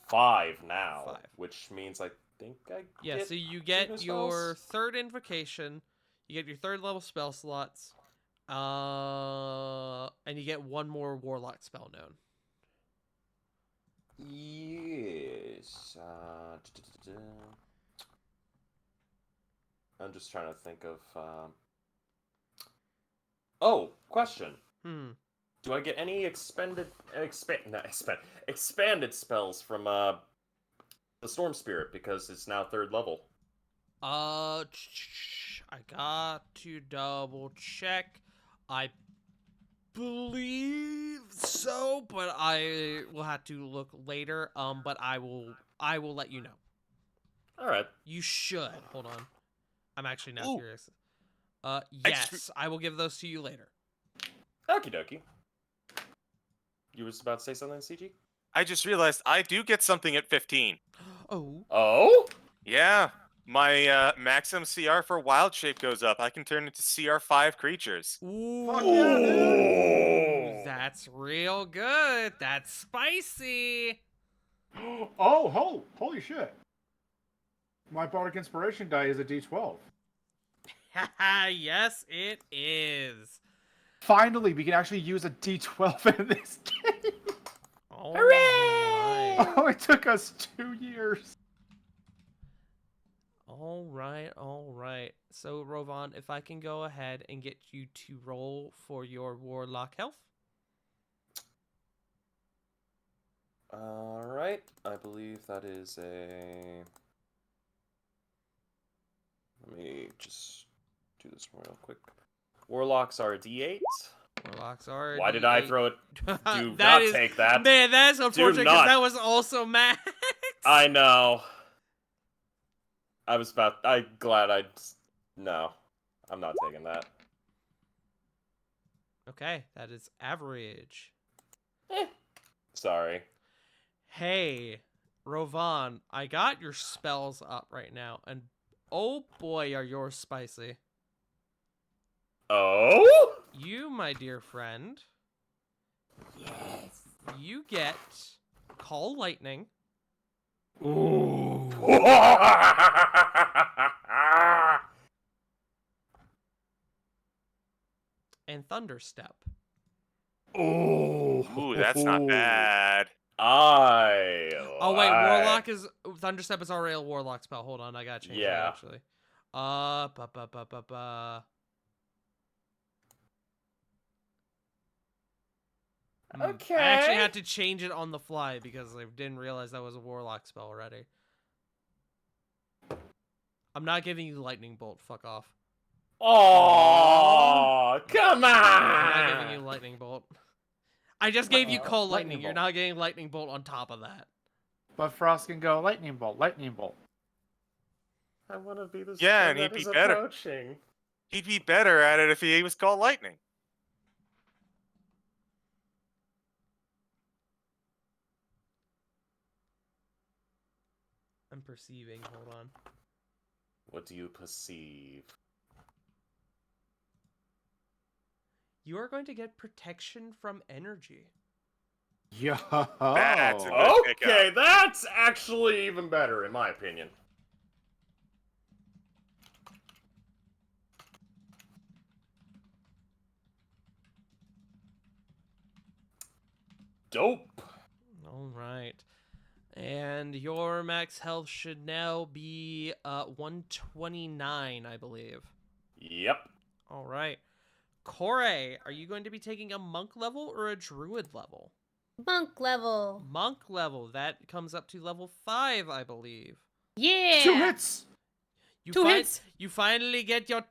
5 now, 5. which means I think I Yeah, get so you two get new your spells? 3rd invocation, you get your 3rd level spell slots, and you get 1 more warlock spell known. Yes. I'm just trying to think of. Oh, question. Do I get any expanded spells from the Storm Spirit because it's now 3rd level? I got to double check. I believe so, but I will have to look later. But I will let you know. All right. You should. Hold on. I'm actually now Ooh. curious. Yes, I will give those to you later. Okie dokie. You was about to say something, CG? I just realized I do get something at 15. Oh. Oh? Yeah. My maximum CR for Wild Shape goes up. I can turn into CR5 creatures. Ooh. Fuck yeah, dude! That's real good. That's spicy. Oh, holy shit! My bardic inspiration die is a D12. Haha, yes, it is. Finally, we can actually use a D12 in this game. Hooray! Oh, it took us 2 years. All right. So, Rovan, if I can go ahead and get you to roll for your warlock health. All right. I believe that is a. Let me just do this real quick. Warlocks are a D8. Warlocks are. Why did I D8. throw it? Do That not is- take that. Man, that's unfortunate because not. that was also Max. I know. I'm glad I. No. I'm not taking that. Okay, that is average. Sorry. Hey, Rovan, I got your spells up right now, and oh boy, are yours spicy. Oh? You, my dear friend, you get Call Lightning, Ooh. and Thunderstep. Ooh, that's not bad. Oh wait, Warlock is Thunderstep is already a Warlock spell. Hold on, I gotta change that Yeah. actually. Okay. I actually had to change it on the fly because I didn't realize that was a Warlock spell already. I'm not giving you Lightning Bolt. Fuck off. Oh, come on! I'm not giving you Lightning Bolt. I just gave you Call Lightning. Lightning You're Bolt. not getting Lightning Bolt on top of that. But Frost can go lightning bolt, lightning bolt. I want to be this. Yeah, friend and he'd that be is better. approaching. He'd be better at it if he was called Lightning. I'm perceiving. Hold on. What do you perceive? You are going to get protection from energy. Yo. That's a good Okay, pickup. that's actually even better, in my opinion. Dope. All right. And your max health should now be 129, I believe. Yep. All right. Corey, are you going to be taking a monk level or a druid level? Monk level. Monk level. That comes up to level 5, I believe. Yeah. 2 hits. You Two hits. You finally get your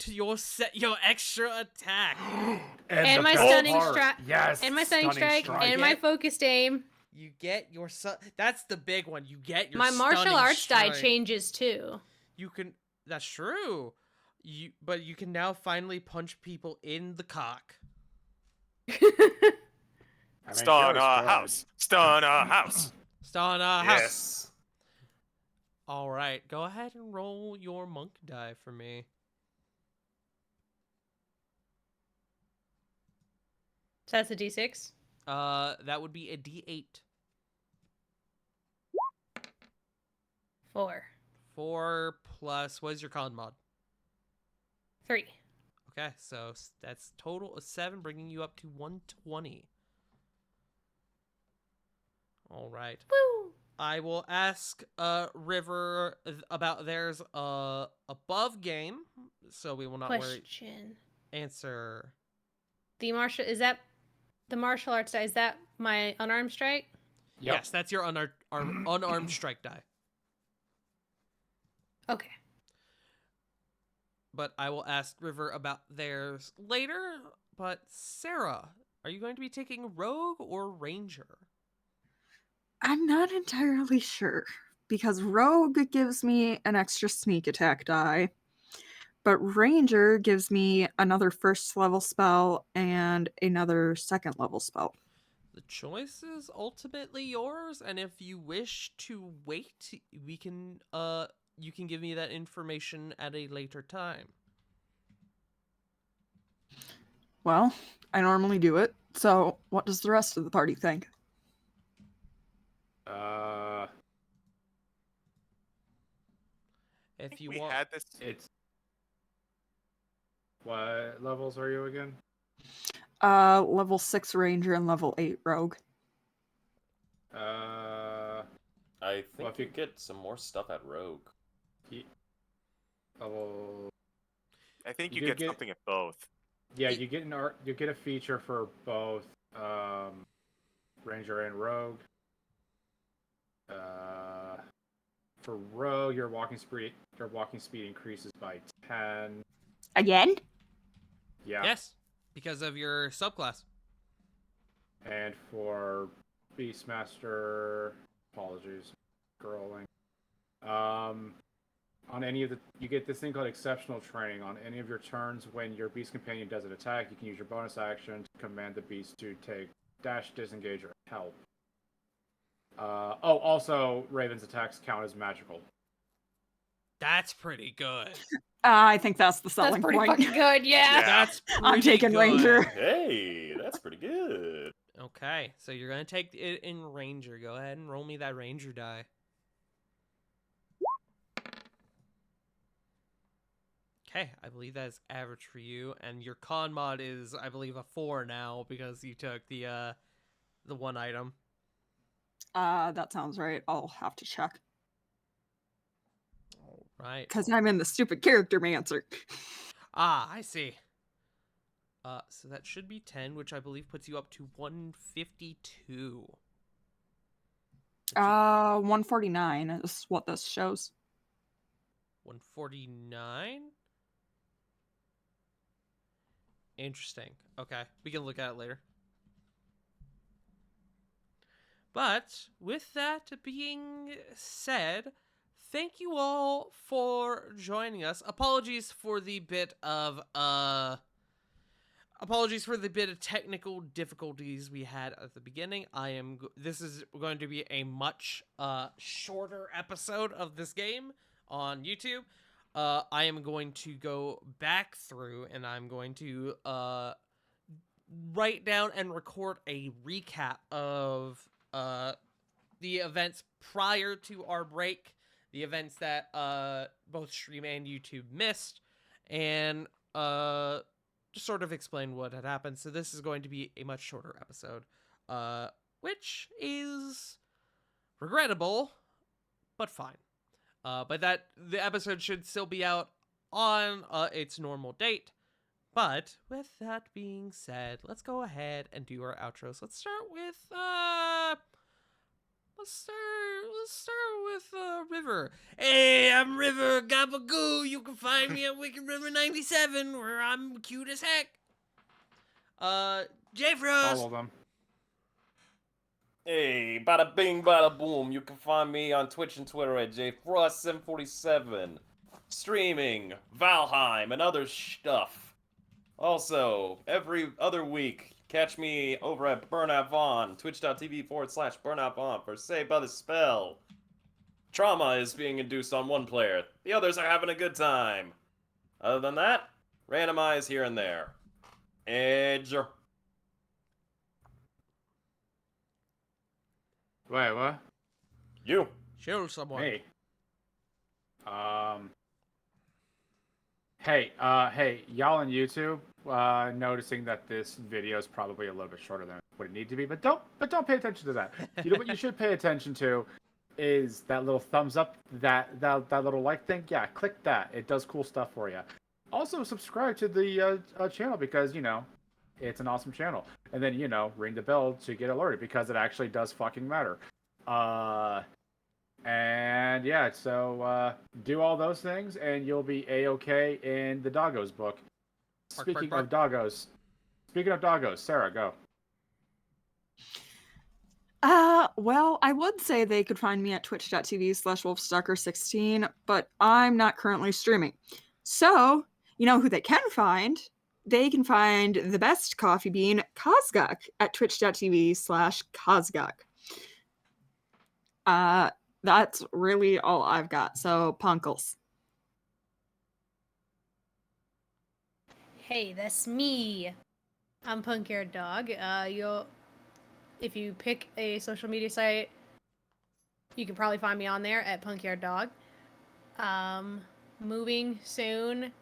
extra attack. And the my best stunning part. strike. Yes. And my stunning strike. And Yeah. my focused aim. You get your that's the big one. You get your My martial stunning arts die strike. changes too. You can. That's true. But you can now finally punch people in the cock. I mean, Stun Joe's a good. house. Stun a house. Stun a house. Yes. All right, go ahead and roll your monk die for me. So that's a D6. That would be a D8. 4. 4 plus what is your con mod? 3. Okay, so that's total of 7, bringing you up to 120. All right. Woo! I will ask River about theirs above game, so we will not worry. Question. Answer. The martial arts die? Is that my unarmed strike? Yep. Yes, that's your unarmed strike die. Okay. But I will ask River about theirs later. But Sarah, are you going to be taking Rogue or Ranger? I'm not entirely sure because Rogue gives me an extra sneak attack die, but Ranger gives me another first level spell and another second level spell. The choice is ultimately yours, and if you wish to wait, we can you can give me that information at a later time. Well, I normally do it, so what does the rest of the party think? If you We want, had this. It's. What levels are you again? Level 6 Ranger and level 8 Rogue. I think Well, if you you- get some more stuff at Rogue. Level. I think You you did get get- something at both. Yeah, you get you get a feature for both Ranger and Rogue. For Rogue, your walking speed increases by 10. Again? Yeah. yes, because of your subclass. And for Beastmaster, apologies, scrolling. On any of you get this thing called exceptional training. On any of your turns, when your beast companion does an attack, you can use your bonus action to command the beast to take dash, disengage, or help. Also, Raven's attacks count as magical. That's pretty good. I think that's the That's selling pretty point. fucking good, yeah. Yeah. That's pretty I'm taking good. Ranger. Hey, that's pretty good. Okay, so you're gonna take it in Ranger. Go ahead and roll me that Ranger die. Okay, I believe that is average for you, and your con mod is, I believe, a 4 now because you took the one item. That sounds right. I'll have to check. All right. Because I'm in the stupid character mancer. Ah, I see. So that should be 10, which I believe puts you up to 152. 149 is what this shows. 149? Interesting. Okay, we can look at it later. But with that being said, thank you all for joining us. Apologies for the bit of technical difficulties we had at the beginning. This is going to be a much shorter episode of this game on YouTube. I am going to go back through and I'm going to write down and record a recap of the events prior to our break, the events that both stream and YouTube missed, and just sort of explain what had happened. So this is going to be a much shorter episode, which is regrettable, but fine. But the episode should still be out on its normal date. But with that being said, let's go ahead and do our outros. Let's start with River. Hey, I'm River Gabagoo. You can find me at Wicked River 97, where I'm cute as heck. J Frost. Follow them. Hey, bada bing, bada boom. You can find me on Twitch and Twitter at JFrost747. Streaming Valheim and other stuff. Also, every other week, catch me over at Burnout Vaughn, twitch.tv/Burnout Vaughn for Saved by the Spell. Trauma is being induced on one player. The others are having a good time. Other than that, randomize here and there. Edge. Wait, what? You. Show someone. Hey. Hey, y'all on YouTube, noticing that this video is probably a little bit shorter than what it needs to be, but don't pay attention to that. You know what you should pay attention to is that little thumbs up, that little like thing. Yeah, click that. It does cool stuff for you. Also, subscribe to the channel because, you know, it's an awesome channel. And then, you know, ring the bell to get alerted because it actually does fucking matter. And yeah, so do all those things and you'll be A-okay in the Doggos book. Bark, Speaking bark, of Doggos, Sarah, go. Well, I would say they could find me at twitch.tv/wolfstalker16, but I'm not currently streaming. So, you know who they can find? They can find the best coffee bean, Kozguk, at twitch.tv/Kozguk. That's really all I've got. So, Punkles. Hey, that's me. I'm Punkyard Dog. If you pick a social media site, you can probably find me on there at Punkyard Dog. Moving soon.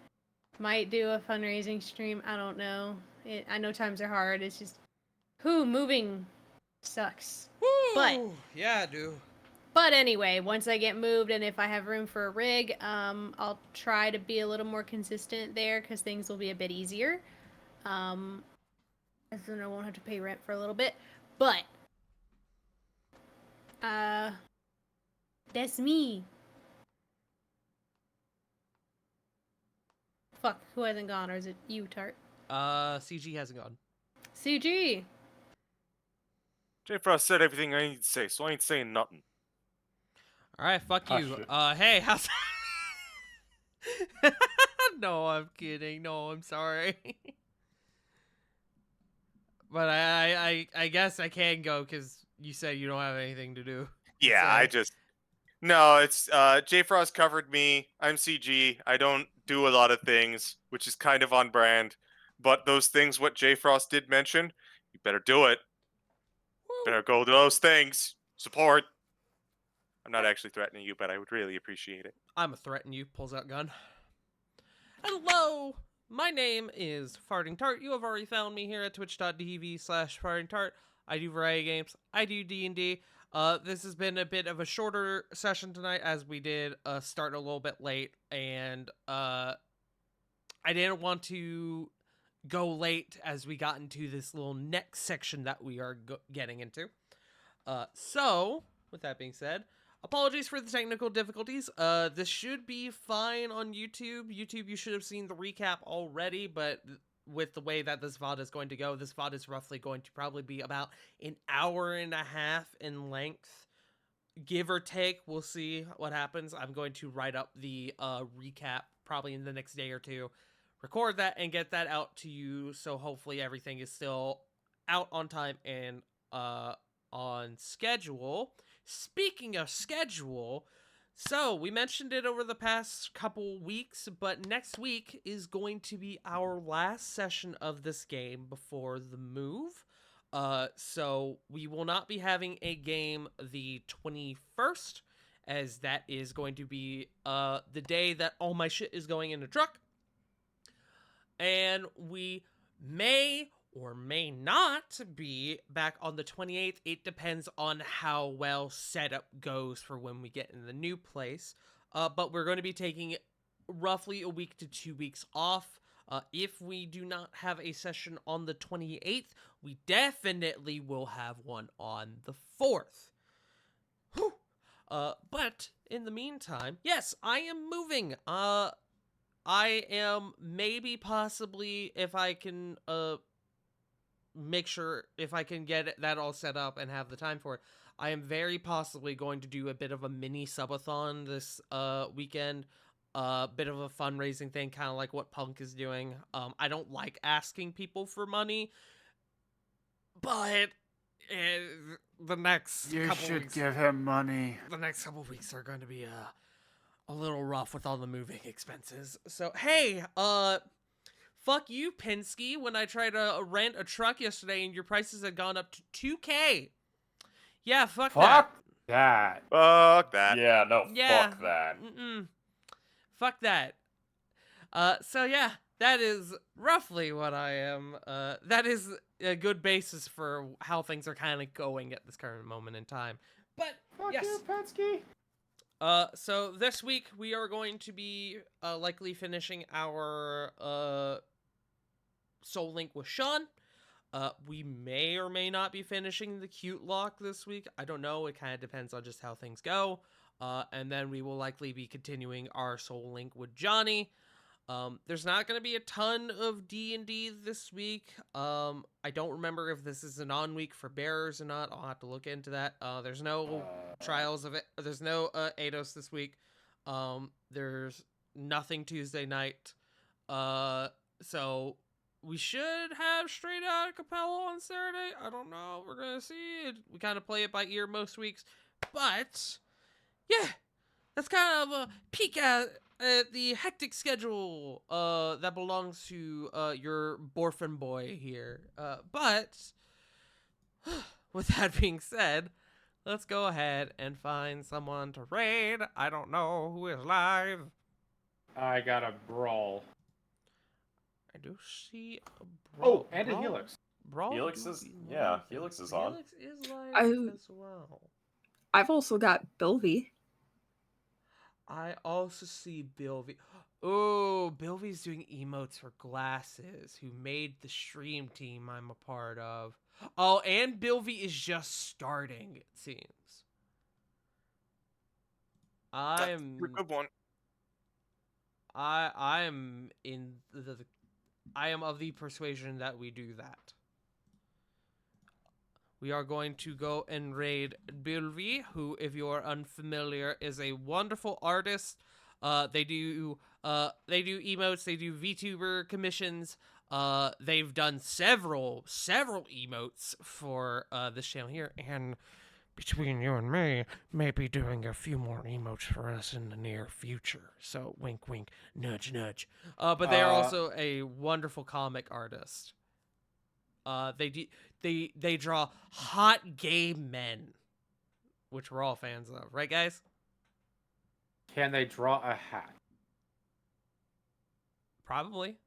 Might do a fundraising stream. I don't know. I know times are hard. It's just, moving sucks. Woo! But Yeah, I do. But anyway, once I get moved and if I have room for a rig, I'll try to be a little more consistent there because things will be a bit easier. Then I won't have to pay rent for a little bit. But, that's me. Fuck, who hasn't gone, or is it you, Tart? CG hasn't gone. CG! J Frost said everything I need to say, so I ain't saying nothing. All right, fuck Oh, you. shit. Hey, how's? No, I'm kidding. No, I'm sorry. But I guess I can go because you said you don't have anything to do. Yeah, So- No, it's J Frost covered me. I'm CG. I don't do a lot of things, which is kind of on brand. But those things what J Frost did mention, you better do it. Better go to those things. Support. I'm not actually threatening you, but I would really appreciate it. I'm a threaten you. Pulls out gun. Hello! My name is Farting Tart. You have already found me here at twitch.tv/Farting Tart. I do variety games. I do D&D. This has been a bit of a shorter session tonight as we did start a little bit late. And I didn't want to go late as we got into this little next section that we are getting into. So, with that being said, apologies for the technical difficulties. This should be fine on YouTube. YouTube, you should have seen the recap already, but with the way that this VOD is going to go, this VOD is roughly going to probably be about an hour and a half in length. Give or take, we'll see what happens. I'm going to write up the recap probably in the next day or two, record that, and get that out to you, so hopefully everything is still out on time and on schedule. Speaking of schedule, so we mentioned it over the past couple weeks, but next week is going to be our last session of this game before the move. So we will not be having a game the 21st, as that is going to be the day that all my shit is going in the truck. And we may or may not be back on the 28th. It depends on how well setup goes for when we get in the new place. But we're going to be taking roughly a week to 2 weeks off. If we do not have a session on the 28th, we definitely will have one on the 4th. Whew. But in the meantime, yes, I am moving. I am maybe possibly, if I can make sure, if I can get that all set up and have the time for it, I am very possibly going to do a bit of a mini subathon this weekend. Bit of a fundraising thing, kind of like what Punk is doing. I don't like asking people for money, but the next couple weeks, give him money. the next couple weeks are going to be a little rough with all the moving expenses. So hey, fuck you, Penske, when I tried to rent a truck yesterday and your prices had gone up to $2,000. Yeah, fuck that. That. Fuck that. Yeah, no, Yeah. fuck that. Fuck that. So yeah, that is roughly what I am. That is a good basis for how things are kind of going at this current moment in time. But Fuck yes. you, Penske. So this week we are going to be likely finishing our Soul Link with Sean. We may or may not be finishing the Cute Lock this week. I don't know. It kind of depends on just how things go. And then we will likely be continuing our Soul Link with Johnny. There's not going to be a ton of D&D this week. I don't remember if this is an on week for bearers or not. I'll have to look into that. There's no trials of it. There's no Eidos this week. There's nothing Tuesday night. So we should have straight out a Capella on Saturday. I don't know. We're going to see. We kind of play it by ear most weeks. But yeah, that's kind of a peek at the hectic schedule that belongs to your Borfin boy here. But with that being said, let's go ahead and find someone to raid. I don't know who is live. I got a brawl. I do see a brawl. Oh, and a Helix. Brawl Helix do is- be yeah, live. Helix is on. Helix is live I- as well. I've also got Bilby. I also see Bilby. Oh, Bilvy's doing emotes for Glasses, who made the stream team I'm a part of. Oh, and Bilby is just starting, it seems. I'm That's a good one. I am in the I am of the persuasion that we do that. We are going to go and raid Bilby, who, if you are unfamiliar, is a wonderful artist. They do emotes, they do VTuber commissions. They've done several emotes for this channel here, and between you and me, may be doing a few more emotes for us in the near future. So wink, wink, nudge, nudge. But they are also a wonderful comic artist. They draw hot gay men, which we're all fans of, right, guys? Can they draw a hat? Probably.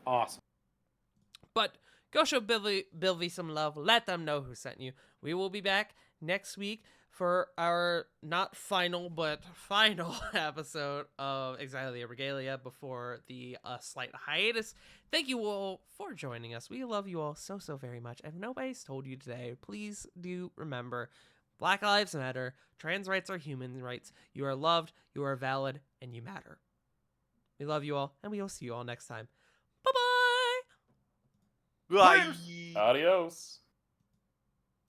Awesome. But go show Billy some love. Let them know who sent you. We will be back next week for our not final but final episode of Exilia Regalia before the slight hiatus. Thank you all for joining us. We love you all so very much. If nobody's told you today, please do remember, Black Lives Matter. Trans rights are human rights. You are loved, you are valid, and you matter. We love you all, and we will see you all next time. Bye-bye! Bye. Adios.